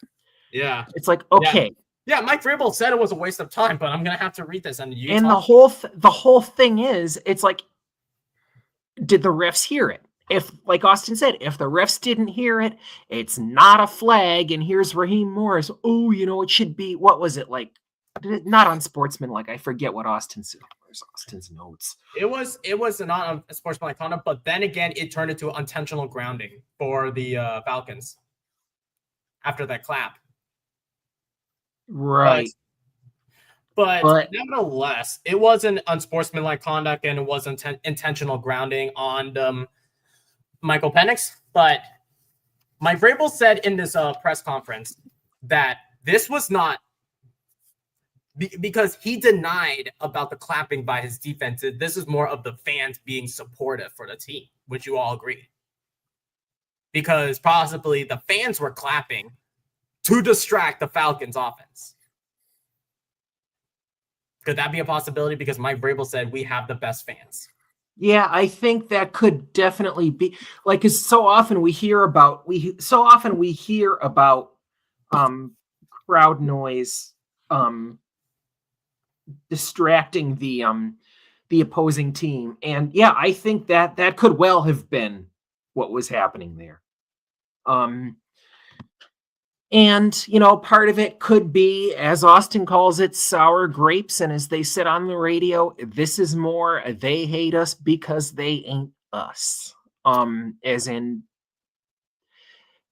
Yeah. It's like, okay. Yeah, Mike Vrabel said it was a waste of time, but I'm gonna have to read this. And the whole thing is, it's like, did the refs hear it? If, like Austin said, if the refs didn't hear it, it's not a flag. And here's Raheem Morris. Oh, it should be, what was it like? Not unsportsmanlike. I forget what Austin said. Where's Austin's notes? It was not a sportsmanlike conduct, but then again, it turned into intentional grounding for the Falcons after that clap. Right. But nevertheless, it wasn't unsportsmanlike conduct and it wasn't intentional grounding on Michael Penix. But Mike Vrabel said in this press conference that this was not because he denied about the clapping by his defense. This is more of the fans being supportive for the team, which you all agree. Because possibly the fans were clapping to distract the Falcons offense. Could that be a possibility? Because Mike Vrabel said we have the best fans. Yeah, I think that could definitely be, like, because so often we hear about crowd noise distracting the opposing team. And yeah, I think that could well have been what was happening there. And, part of it could be, as Austin calls it, sour grapes. And as they said on the radio, this is more, they hate us because they ain't us. As in,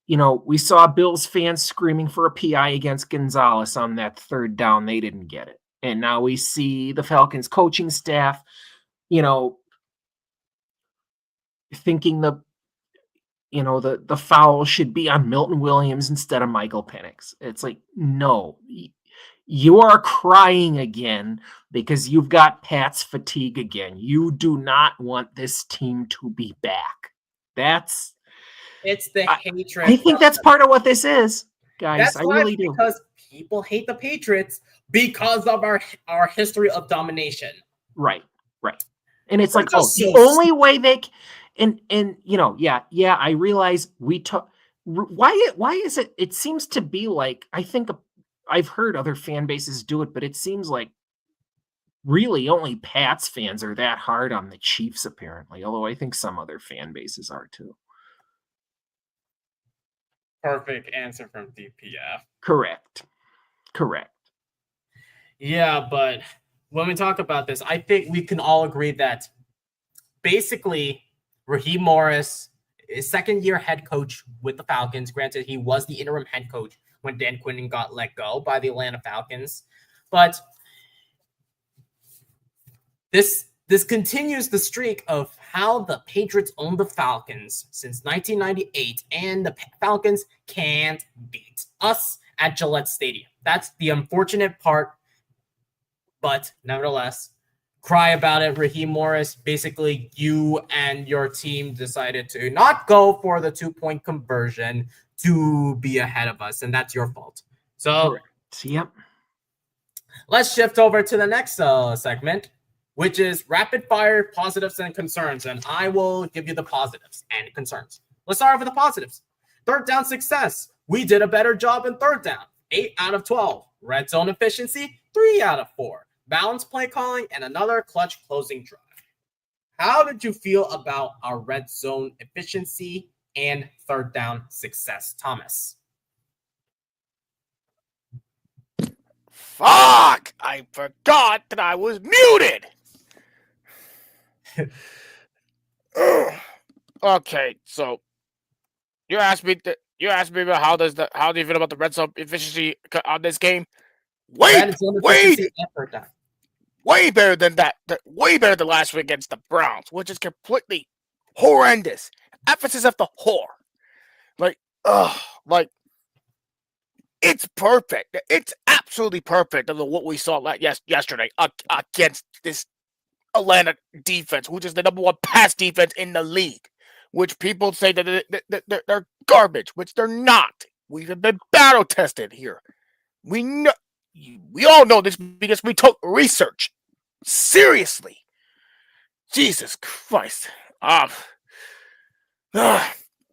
we saw Bills fans screaming for a PI against Gonzalez on that third down. They didn't get it. And now we see the Falcons coaching staff, thinking the foul should be on Milton Williams instead of Michael Penix. It's like, no, you are crying again because you've got Pat's fatigue again. You do not want this team to be back. It's the hatred. I think that's part of what this is, guys. I really do. Because people hate the Patriots because of our history of domination. Right. And it's like, the only way they I realize we talk. Why is it? It seems to be like, I think I've heard other fan bases do it, but it seems like really only Pats fans are that hard on the Chiefs, apparently. Although I think some other fan bases are too. Perfect answer from DPF. Correct. Yeah, but when we talk about this, I think we can all agree that basically Raheem Morris is second-year head coach with the Falcons. Granted, he was the interim head coach when Dan Quinn got let go by the Atlanta Falcons. But this continues the streak of how the Patriots own the Falcons since 1998, and the Falcons can't beat us at Gillette Stadium. That's the unfortunate part, but nevertheless, cry about it. Raheem Morris, basically you and your team decided to not go for the 2-point conversion to be ahead of us, and that's your fault. So, correct. Yep. Let's shift over to the next segment, which is rapid fire positives and concerns, and I will give you the positives and concerns. Let's start with the positives. Third down success. We did a better job in third down. 8 out of 12. Red zone efficiency, 3 out of 4. Balanced play calling, and another clutch closing drive. How did you feel about our red zone efficiency and third down success, Thomas? Fuck! I forgot that I was muted. Okay, so you asked me about how do you feel about the red zone efficiency on this game? Wait. way better than that. Way better than last week against the Browns, which is completely horrendous. Emphasis of the whore. Like, it's perfect. It's absolutely perfect of what we saw yesterday against this Atlanta defense, which is the number one pass defense in the league, which people say that they're garbage, which they're not. We've been battle tested here. We all know this because we took research seriously. Jesus Christ.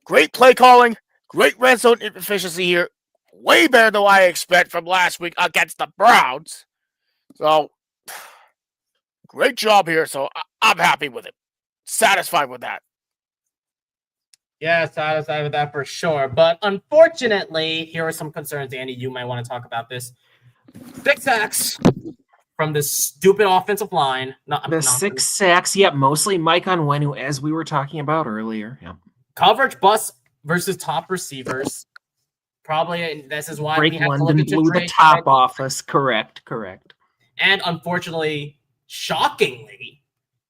Great play calling, great red zone efficiency here. Way better than I expect from last week against the Browns. So, great job here. So, I'm happy with it. Satisfied with that. Yeah, satisfied with that for sure. But unfortunately, here are some concerns, Andy. You might want to talk about this. 6 sacks from this stupid offensive line. The 6 sacks, yeah, mostly Mike Onwenu, as we were talking about earlier. Yeah. Coverage bust versus top receivers. Probably this is why Drake we have London to look into blew Drake, the top off us. Correct. And unfortunately, shockingly,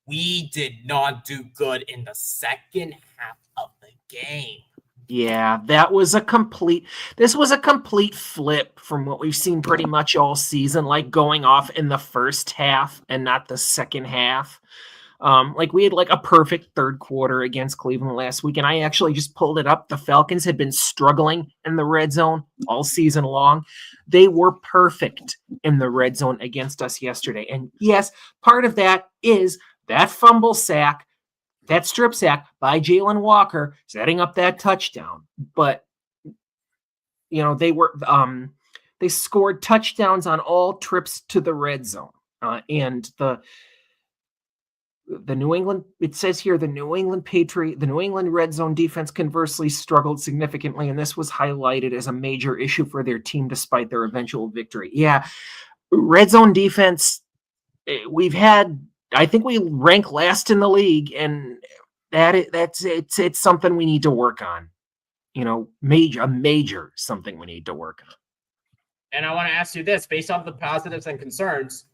we did not do good in the second half of the game. Yeah, this was a complete flip from what we've seen pretty much all season, like going off in the first half and not the second half. Like we had like a perfect third quarter against Cleveland last week, and I actually just pulled it up. The Falcons had been struggling in the red zone all season long. They were perfect in the red zone against us yesterday. And yes, part of that is that fumble sack, that strip sack by Jalen Walker setting up that touchdown. But they scored touchdowns on all trips to the red zone. And the New England, it says here, the New England red zone defense conversely struggled significantly, and this was highlighted as a major issue for their team despite their eventual victory. Yeah, red zone defense, I think we rank last in the league, and it's something we need to work on. Major something we need to work on. And I want to ask you this, based off the positives and concerns,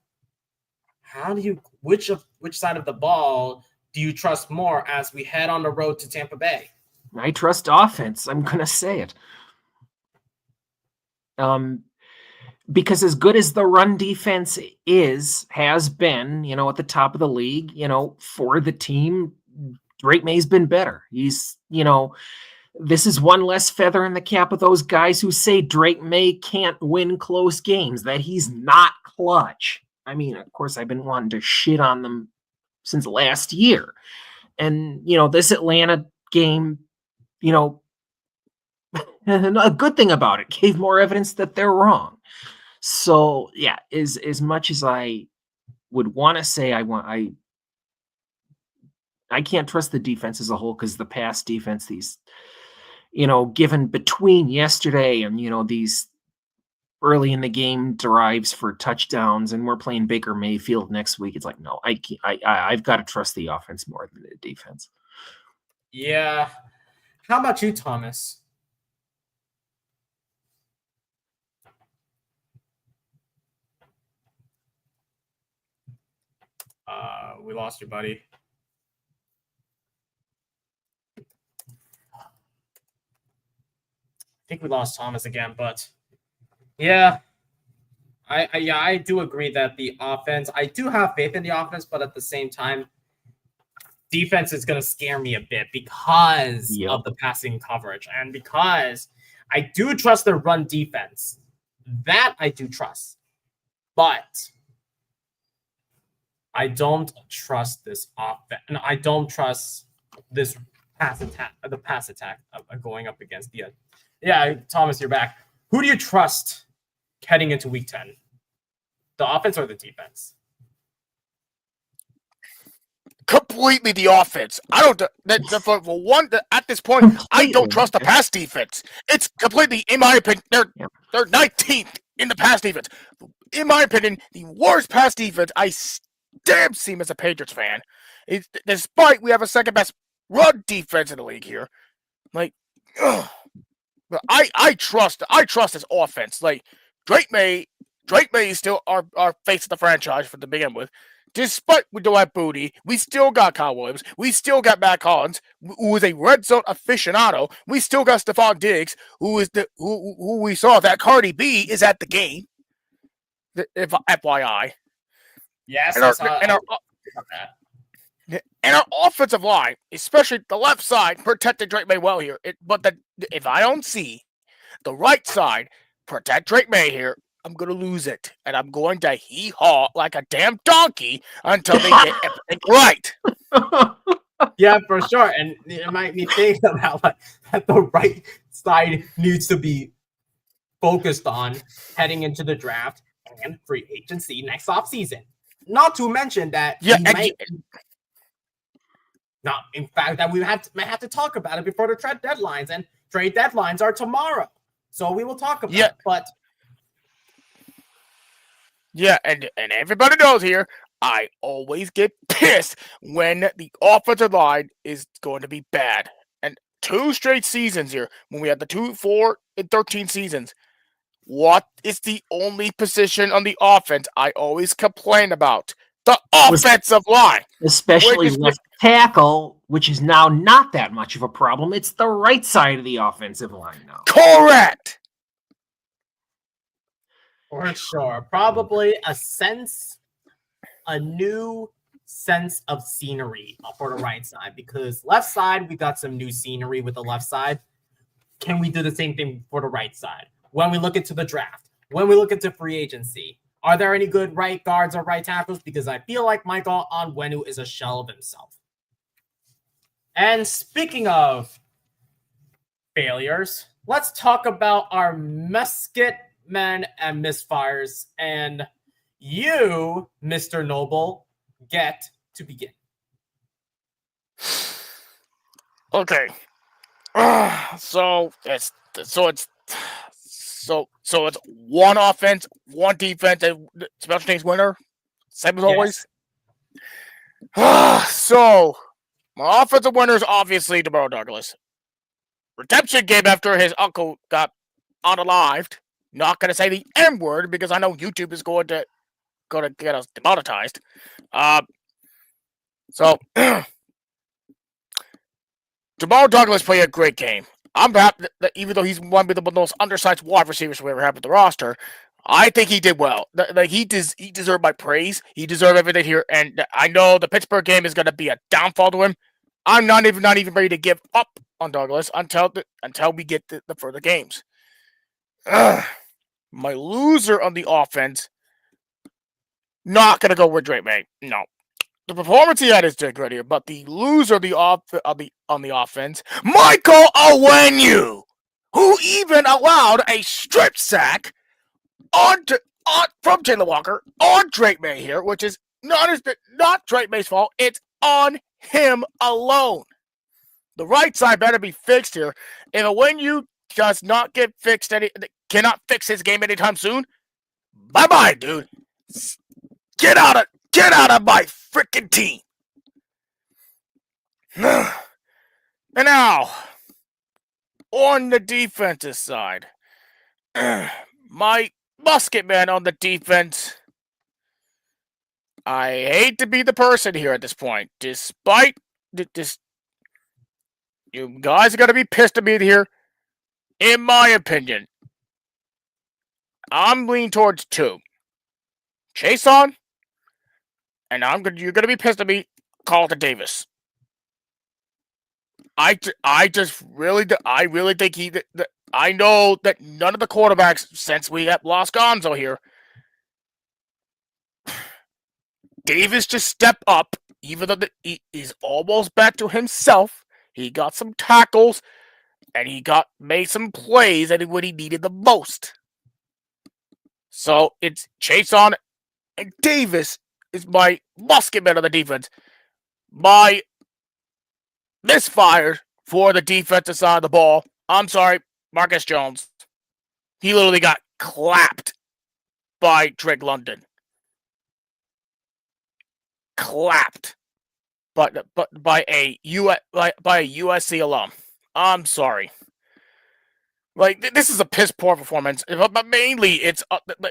which side of the ball do you trust more as we head on the road to Tampa Bay? I trust offense. I'm going to say it. Because as good as the run defense has been, at the top of the league, for the team, Drake Maye's been better. He's, this is one less feather in the cap of those guys who say Drake Maye can't win close games, that he's not clutch. I mean, of course, I've been wanting to shit on them since last year. And, this Atlanta game, a good thing about it, gave more evidence that they're wrong. So, yeah, as much as I would want to say I can't trust the defense as a whole because the pass defense, these, given between yesterday and, these early in the game drives for touchdowns, and we're playing Baker Mayfield next week. It's like, no, I've got to trust the offense more than the defense. Yeah. How about you, Thomas? We lost you, buddy. I think we lost Thomas again, but yeah, I do agree that the offense, I do have faith in the offense, but at the same time, defense is going to scare me a bit because of the passing coverage and because I do trust their run defense. That I do trust, but I don't trust this offense. And I don't trust this pass attack, the pass attack going up against the. Yeah, Thomas, you're back. Who do you trust heading into Week 10? The offense or the defense? Completely the offense. I don't. At this point, I don't trust the pass defense. It's completely, in my opinion, they're 19th in the pass defense. In my opinion, the worst pass defense I damn seem as a Patriots fan. Despite we have a second best run defense in the league here, like, I trust this offense. Like, Drake Maye Drake May is still our face of the franchise to begin with. Despite we don't have Booty, we still got Kyle Williams. We still got Matt Collins, who is a red zone aficionado. We still got Stephon Diggs, who we saw that Cardi B is at the game. If FYI. Yes, And our offensive line, especially the left side, protected Drake May well here. But if I don't see the right side protect Drake May here, I'm going to lose it. And I'm going to hee-haw like a damn donkey until they get everything right. Yeah, for sure. And it might me think about that the right side needs to be focused on heading into the draft and free agency next offseason. Not to mention that in fact, that we may have to talk about it before the trade deadlines, and trade deadlines are tomorrow. So we will talk about it. But yeah, and everybody knows here, I always get pissed when the offensive line is going to be bad. And 2 straight seasons here, when we had the 2, 4, and 13 seasons, what is the only position on the offense I always complain about? The offensive line. Especially left tackle, which is now not that much of a problem. It's the right side of the offensive line now. Correct. For sure. Probably a new sense of scenery for the right side, because left side, we got some new scenery with the left side. Can we do the same thing for the right side? When we look into the draft, when we look into free agency, are there any good right guards or right tackles? Because I feel like Michael Onwenu is a shell of himself. And speaking of failures, let's talk about our musket men and misfires. And you, Mr. Noble, get to begin. Okay. So it's one offense, one defense, and special teams winner. Same as always. So my offensive winner is obviously DeMarco Douglas. Redemption game after his uncle got unalived. Not gonna say the M word because I know YouTube is going to get us demonetized. So DeMarco Douglas played a great game. I'm happy that even though he's one of the most undersized wide receivers we ever had with the roster, I think he did well. Like he deserved my praise. He deserved everything here. And I know the Pittsburgh game is going to be a downfall to him. I'm not even ready to give up on Douglas until we get the further games. My loser on the offense, not going to go with Drake May. No. The performance he had is good here, but the loser on the offense, Michael Onwenu, who even allowed a strip sack from Taylor Walker on Drake May here, which is not Drake May's fault. It's on him alone. The right side better be fixed here. If Onwenu does not get fixed, cannot fix his game anytime soon, bye-bye, dude. Get out of my freaking team. And now, on the defensive side, my musket man on the defense, I hate to be the person here at this point. Despite this, you guys are going to be pissed at me here. In my opinion, I'm leaning towards 2. Chason, and you're going to be pissed at me, Carlton Davis. I really think I know that none of the quarterbacks since we have lost Gonzo here, Davis just stepped up, even though he is almost back to himself. He got some tackles, and he made some plays when he needed the most. So it's Chason and Davis is my musket man on the defense. My misfire for the defensive side of the ball, I'm sorry, Marcus Jones. He literally got clapped by Drake London. Clapped. But by a USC alum. I'm sorry. Like this is a piss poor performance, but mainly it's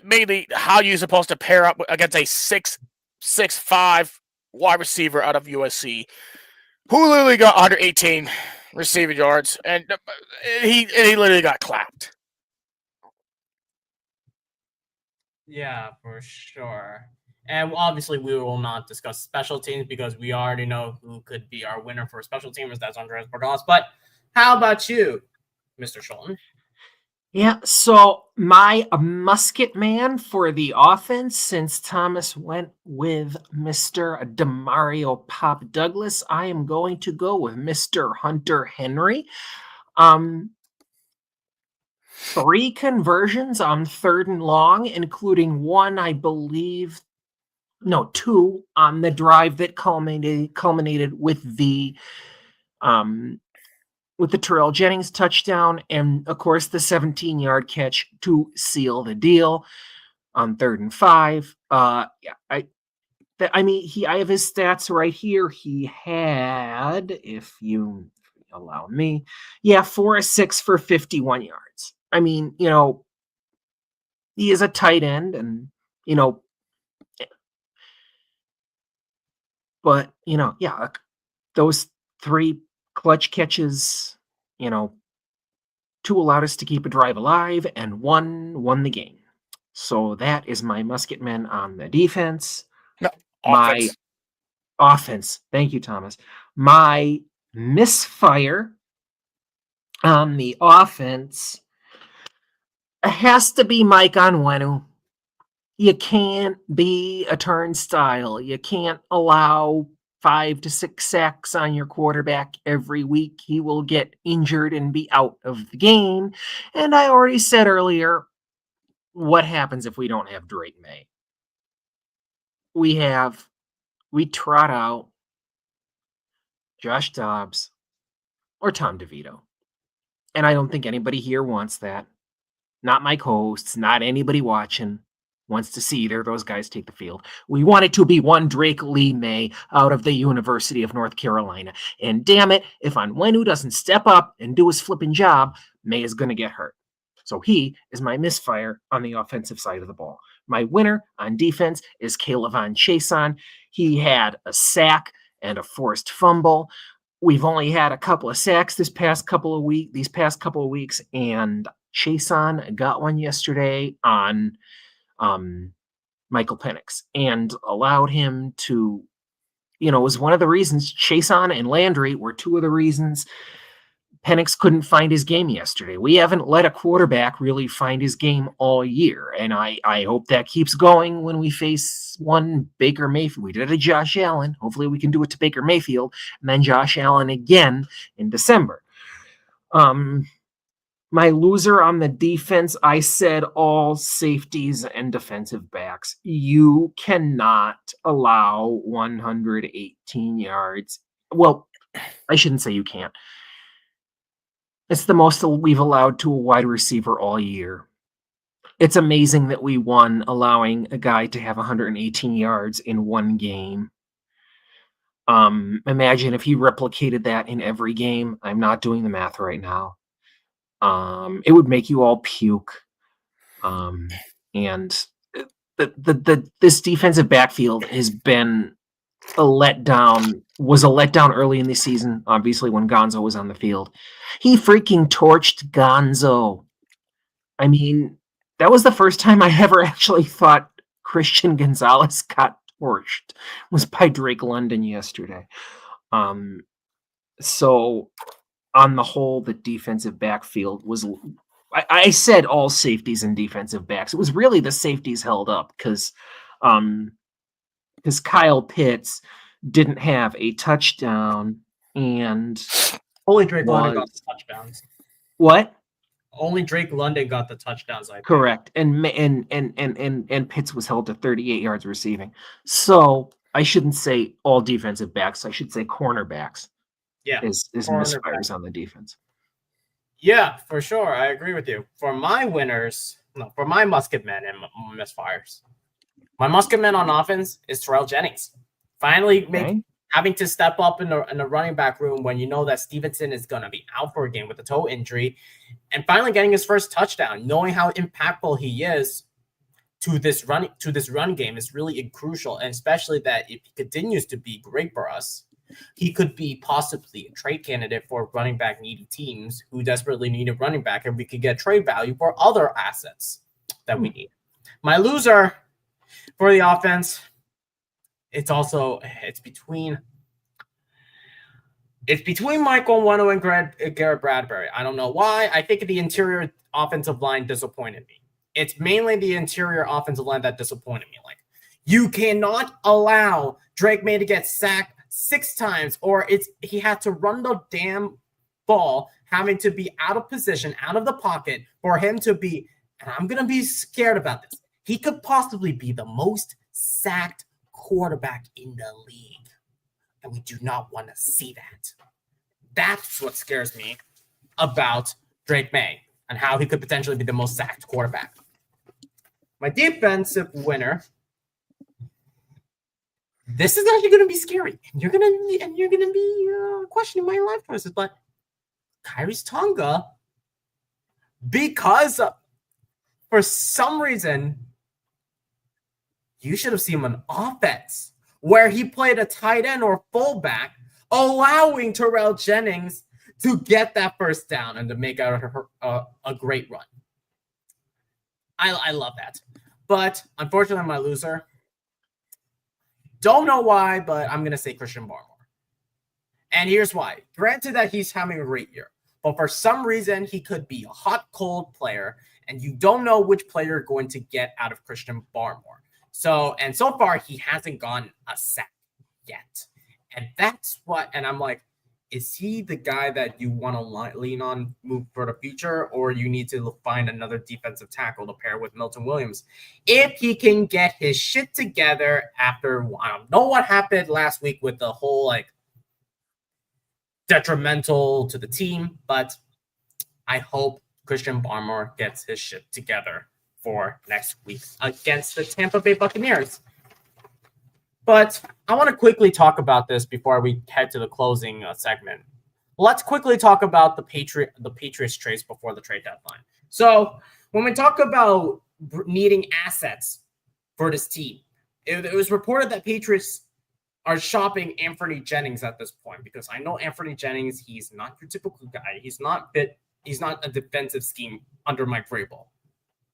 mainly how you're supposed to pair up against a 6'5" wide receiver out of USC who literally got 118 receiving yards, and he literally got clapped. Yeah, for sure. And obviously, we will not discuss special teams because we already know who could be our winner for special teamers. That's Andres Bordas. But how about you, Mr. Schulten? Yeah, so my musket man for the offense, since Thomas went with Mr. Demario Pop Douglas, I am going to go with Mr. Hunter Henry. 3 conversions on 3rd and long, including 1, I believe, no, 2 on the drive that culminated with the Terrell Jennings touchdown, and of course the 17-yard catch to seal the deal on 3rd and 5. I have his stats right here. He had, if you allow me, 4 of 6 for 51 yards. I mean, he is a tight end, and but those 3 clutch catches, 2 allowed us to keep a drive alive, and 1 won the game. So that is my musket men on the defense. No, my offense. Thank you, Thomas. My misfire on the offense has to be Mike Onwenu. You can't be a turnstile. You can't allow 5 to 6 sacks on your quarterback every week. He will get injured and be out of the game. And I already said earlier, what happens if we don't have Drake May? We trot out Josh Dobbs or Tom DeVito. And I don't think anybody here wants that. Not my co-hosts, not anybody watching wants to see either of those guys take the field. We want it to be one Drake Lee May out of the University of North Carolina. And damn it, if Onwenu doesn't step up and do his flipping job, May is going to get hurt. So he is my misfire on the offensive side of the ball. My winner on defense is Kaylavon Chason. He had a sack and a forced fumble. We've only had a couple of sacks these past couple of weeks, and Chason got one yesterday on Michael Penix and allowed him to, was one of the reasons. Chason and Landry were 2 of the reasons Penix couldn't find his game yesterday. We haven't let a quarterback really find his game all year, and I hope that keeps going when we face one Baker Mayfield. We did it to Josh Allen. Hopefully we can do it to Baker Mayfield, and then Josh Allen again in December. My loser on the defense, I said all safeties and defensive backs. You cannot allow 118 yards. Well, I shouldn't say you can't. It's the most we've allowed to a wide receiver all year. It's amazing that we won allowing a guy to have 118 yards in one game. Imagine if he replicated that in every game. I'm not doing the math right now. It would make you all puke. And this defensive backfield has been a letdown. Was a letdown early in the season, obviously, when Gonzo was on the field. He freaking torched Gonzo. I mean, that was the first time I ever actually thought Christian Gonzalez got torched. It was by Drake London yesterday. So on the whole, the defensive backfield was, I said all safeties and defensive backs. It was really the safeties held up because Kyle Pitts didn't have a touchdown, and only Drake London got the touchdowns. What? Only Drake London got the touchdowns. I think. Correct, and Pitts was held to 38 yards receiving. So I shouldn't say all defensive backs. I should say cornerbacks. Yeah, is misfires on the defense. Yeah, for sure. I agree with you. For my winners, for my musket men and misfires, my musket men on offense is Terrell Jennings. Finally having to step up in the running back room when you know that Stevenson is going to be out for a game with a toe injury, and finally getting his first touchdown, knowing how impactful he is to this run game is really crucial, and especially that if he continues to be great for us, he could be possibly a trade candidate for running back needy teams who desperately need a running back, and we could get trade value for other assets that we need. My loser for the offense, it's between Michael Onwenu and Garrett Bradbury. I don't know why. I think the interior offensive line disappointed me. It's mainly the interior offensive line that disappointed me. Like, you cannot allow Drake Maye to get sacked 6 times, or he had to run the damn ball, having to be out of position, out of the pocket, for him to be, and I'm going to be scared about this, he could possibly be the most sacked quarterback in the league. And we do not want to see that. That's what scares me about Drake Maye and how he could potentially be the most sacked quarterback. My defensive winner, this is actually going to be scary. And you're going to be questioning my life choices, but Kyrie's Tonga, because for some reason, you should have seen him on offense where he played a tight end or fullback, allowing Terrell Jennings to get that first down and to make out a great run. I love that. But unfortunately, my loser, don't know why, but I'm going to say Christian Barmore. And here's why. Granted that he's having a great year, but for some reason, he could be a hot, cold player, and you don't know which player you're going to get out of Christian Barmore. So far, he hasn't gotten a sack yet. And that's what, and I'm like, is he the guy that you want to lean on move for the future, or you need to find another defensive tackle to pair with Milton Williams? If he can get his shit together after, I don't know what happened last week with the whole, like, detrimental to the team, but I hope Christian Barmore gets his shit together for next week against the Tampa Bay Buccaneers. But I want to quickly talk about this before we head to the closing segment. Let's quickly talk about the Patriots trades before the trade deadline. So when we talk about needing assets for this team, it was reported that Patriots are shopping Anthony Jennings at this point, because I know Anthony Jennings, he's not your typical guy. He's not fit. He's not a defensive scheme under Mike Vrabel.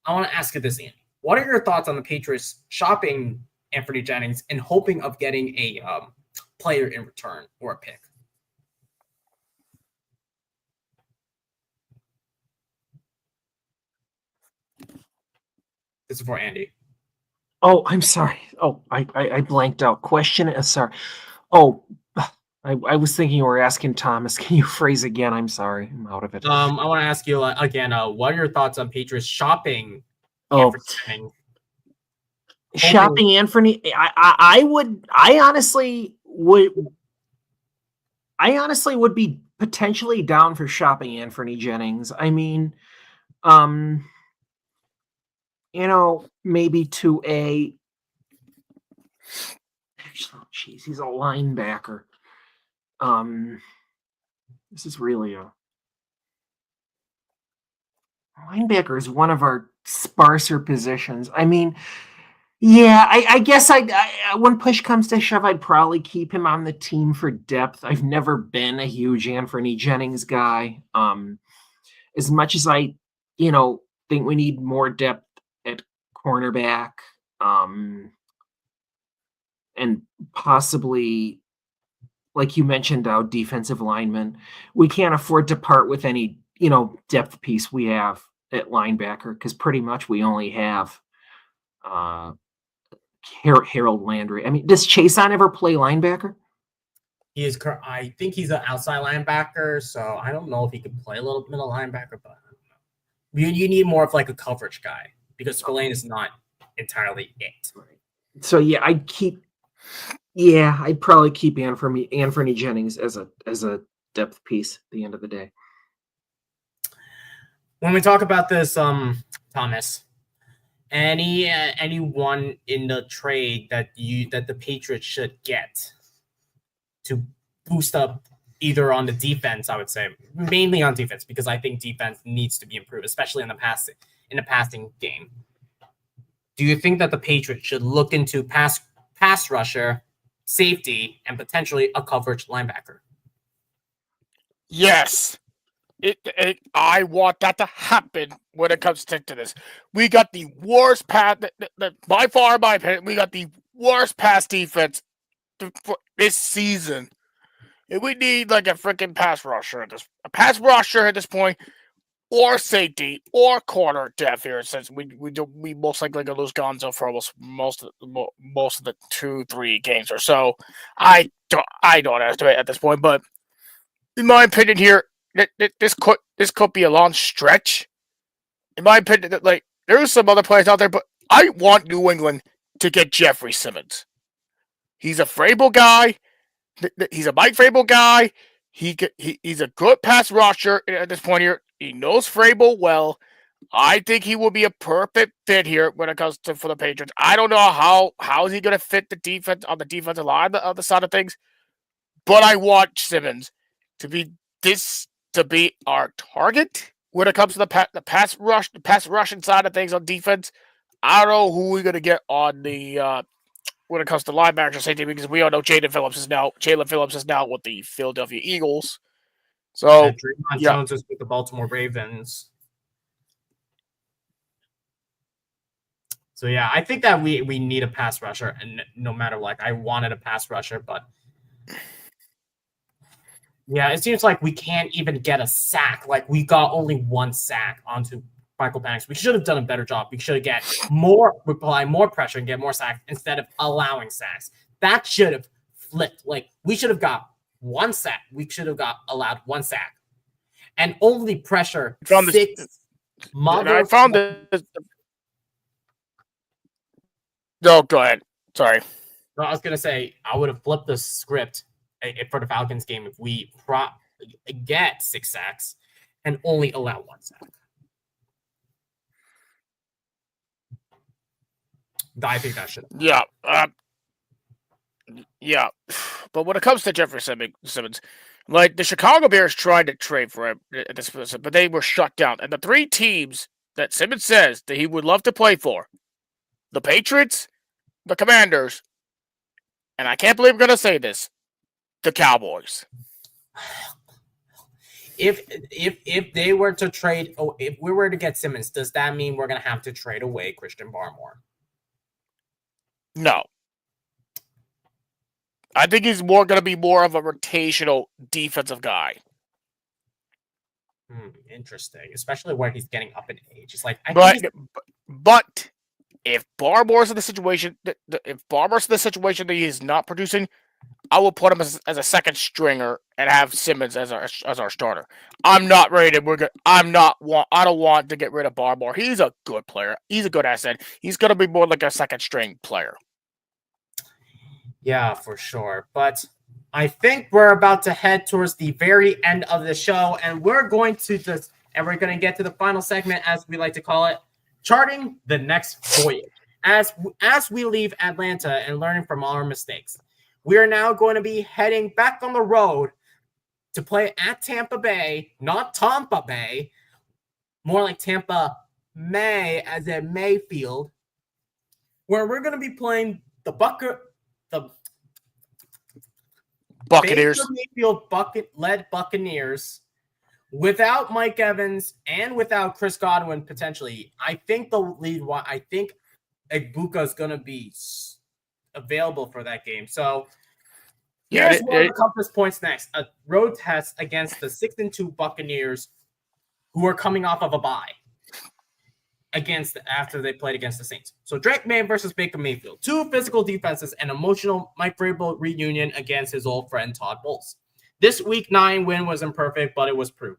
I want to ask you this, Andy. What are your thoughts on the Patriots shopping Anthony Jennings and hoping of getting a player in return or a pick? This is for Andy. Oh, I'm sorry. Oh, I blanked out. Question. Sorry. Oh, I was thinking you were asking Thomas. Can you phrase again? I'm sorry. I'm out of it. I want to ask you again. What are your thoughts on Patriots shopping Anthony Jennings? Shopping Anthony, I honestly would be potentially down for shopping Anthony Jennings. I mean, maybe to a, jeez, he's a linebacker. This is really linebacker is one of our sparser positions. I mean, yeah, I guess when push comes to shove, I'd probably keep him on the team for depth. I've never been a huge Anthony Jennings guy. As much as I, think we need more depth at cornerback, and possibly, like you mentioned, our defensive lineman, we can't afford to part with any, depth piece we have at linebacker, because pretty much we only have Harold Landry. I mean, does Chason ever play linebacker? He is. I think he's an outside linebacker, so I don't know if he could play a little middle linebacker, but I don't know. You need more of like a coverage guy, because Spillane is not entirely it. So yeah, I'd probably keep Anthony Jennings as a depth piece at the end of the day. When we talk about this, Thomas, anyone in the trade that the Patriots should get? to boost up either on the defense, I would say, mainly on defense, because I think defense needs to be improved, especially in the passing game. Do you think that the Patriots should look into pass rusher, safety, and potentially a coverage linebacker? Yes. I want that to happen when it comes to this. We got the worst pass, by far, in my opinion, we got the worst pass defense for this season. And we need like a freaking pass rusher at this point, or safety, or corner depth here, since we most likely gonna lose Gonzo for most of the 2-3 games or so. I don't estimate at this point, but in my opinion here, this could be a long stretch. In my opinion, that like there's some other players out there, but I want New England to get Jeffrey Simmons. He's a Vrabel guy. He's a Mike Vrabel guy. He's a good pass rusher at this point here. He knows Vrabel well. I think he will be a perfect fit here when it comes to for the Patriots. I don't know how is he going to fit the defense on the defensive line, the other side of things, but I want Simmons to be our target when it comes to the pass rushing side of things on defense. I don't know who we're going to get on the when it comes to linebacker safety, because we all know Jalen Phillips is now with the Philadelphia Eagles. So Draymond Jones is with the Baltimore Ravens. So yeah, I think that we need a pass rusher, and no matter what, I wanted a pass rusher, but yeah, it seems like we can't even get a sack. Like we got only one sack onto Michael Penix. We should have done a better job. We should have apply more pressure and get more sacks instead of allowing sacks. That should have flipped. Like we should have got one sack. We should have allowed one sack, and only pressure six. I found this. No, go ahead. Sorry. No, I was gonna say I would have flipped the script for the Falcons game if we get 6 sacks and only allow 1 sack. I think that should. Yeah. Yeah. But when it comes to Jeffrey Simmons, like the Chicago Bears tried to trade for him at this position, but they were shut down. And the 3 teams that Simmons says that he would love to play for, the Patriots, the Commanders, and I can't believe I'm going to say this, the Cowboys. If they were to trade, if we were to get Simmons, does that mean we're going to have to trade away Christian Barmore? No. I think he's going to be more of a rotational defensive guy. Interesting, especially where he's getting up in age. It's like, but if Barmore's in the situation, that he is not producing, I will put him as a second stringer and have Simmons as our starter. I'm not ready to. I don't want to get rid of Barmore. He's a good player. He's a good asset. He's going to be more like a second string player. Yeah, for sure. But I think we're about to head towards the very end of the show, and we're going to get to the final segment, as we like to call it, charting the next voyage. As we leave Atlanta and learning from our mistakes, we are now going to be heading back on the road to play at Tampa Bay, not Tampa Bay, more like Tampa May, as in Mayfield, where we're going to be playing the Buccaneers. Mayfield led Buccaneers without Mike Evans and without Chris Godwin potentially. I think Egbuka is going to be available for that game. So here's one of the toughest points next. A road test against the 6-2 Buccaneers, who are coming off of a bye after they played against the Saints. So Drake May versus Baker Mayfield. 2 physical defenses and emotional Mike Vrabel reunion against his old friend Todd Bowles. This Week 9 win was imperfect, but it was proof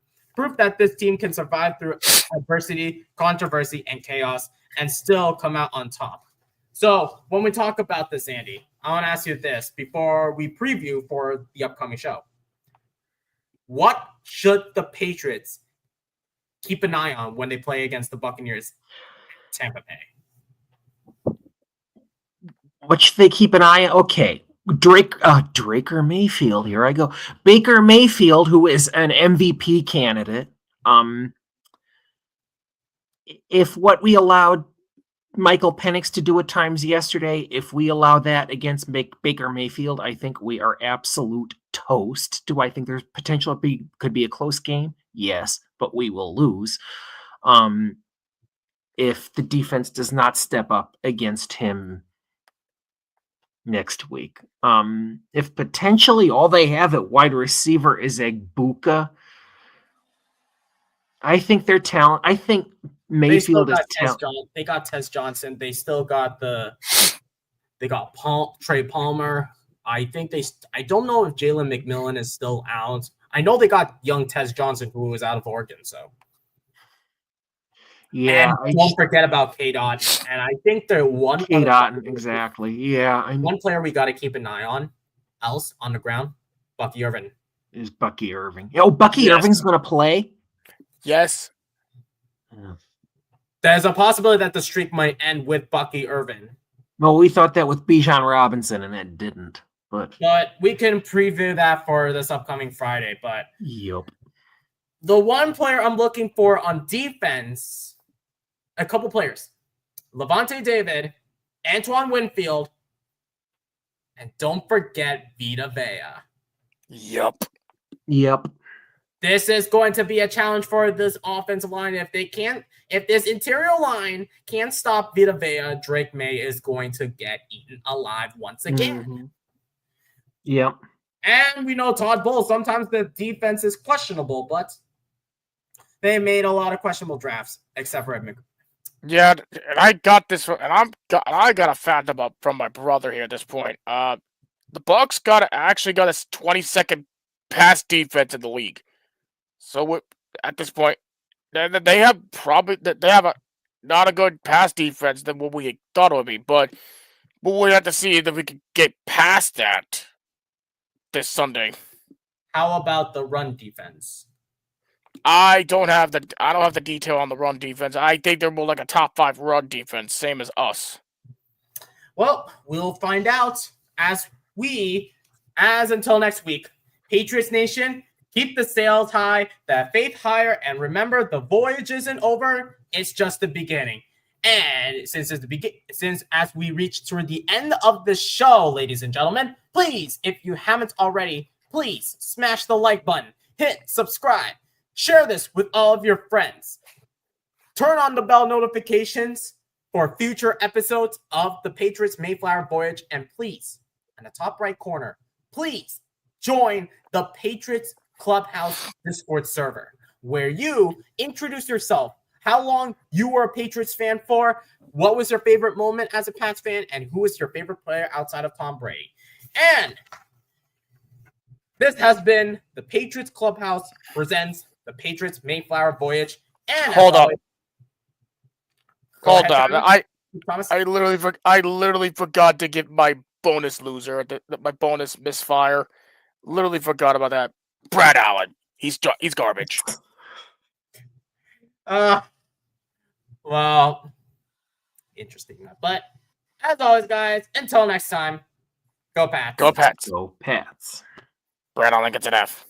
that this team can survive through adversity, controversy, and chaos and still come out on top. So when we talk about this, Andy, I want to ask you this before we preview for the upcoming show. What should the Patriots keep an eye on when they play against the Buccaneers at Tampa Bay? What should they keep an eye on? Okay. Draker Mayfield. Here I go. Baker Mayfield, who is an MVP candidate. If what we allowed Michael Penix to do at times yesterday, if we allow that against Baker Mayfield, I think we are absolute toast. Do I think there's potential could be a close game? Yes, but we will lose. If the defense does not step up against him next week. If potentially all they have at wide receiver is Egbuka, I think their talent. I think Mayfield is talent. They got Tez Johnson. They still got Trey Palmer. I don't know if Jalen McMillan is still out. I know they got young Tez Johnson, who was out of Oregon. So yeah, and don't forget about K-Dot. And I think they're one K-Dot, exactly. Yeah, one player we got to keep an eye on, else on the ground, Bucky Irving. Is Bucky Irving? Oh, Bucky Irving's going to play. Yes. Yeah. There's a possibility that the streak might end with Bucky Irving. Well, we thought that with Bijan Robinson, and it didn't. But we can preview that for this upcoming Friday. But yep. The one player I'm looking for on defense, a couple players, Levante David, Antoine Winfield, and don't forget Vita Vea. Yep. This is going to be a challenge for this offensive line. If this interior line can't stop Vita Vea, Drake May is going to get eaten alive once again. Mm-hmm. Yep. And we know Todd Bowles, sometimes the defense is questionable, but they made a lot of questionable drafts, except for Edmund. Yeah, and I got this, and I got a fact from my brother here at this point. The Bucs actually got a 22nd pass defense in the league. So at this point, they have not a good pass defense than what we thought it would be, but we have to see if we can get past that this Sunday. How about the run defense? I don't have the detail on the run defense. I think they're more like a top 5 run defense, same as us. Well, we'll find out until next week. Patriots Nation, keep the sails high, the faith higher, and remember, the voyage isn't over. It's just the beginning. And since as we reach toward the end of the show, ladies and gentlemen, please, if you haven't already, please smash the like button, hit subscribe, share this with all of your friends, turn on the bell notifications for future episodes of the Patriots MayeFlower Voyage, and please, in the top right corner, please join the Patriots Clubhouse Discord server, where you introduce yourself, how long you were a Patriots fan for, what was your favorite moment as a Pats fan, and who is your favorite player outside of Tom Brady. And this has been the Patriots Clubhouse presents the Patriots MayeFlower Voyage. And hold up. I literally forgot to give my bonus loser, my bonus misfire. Literally forgot about that. Brad Allen. He's garbage. Well, interesting. But as always, guys, until next time, go Pats. Go Pats. Go Pats. Brad Allen gets an F.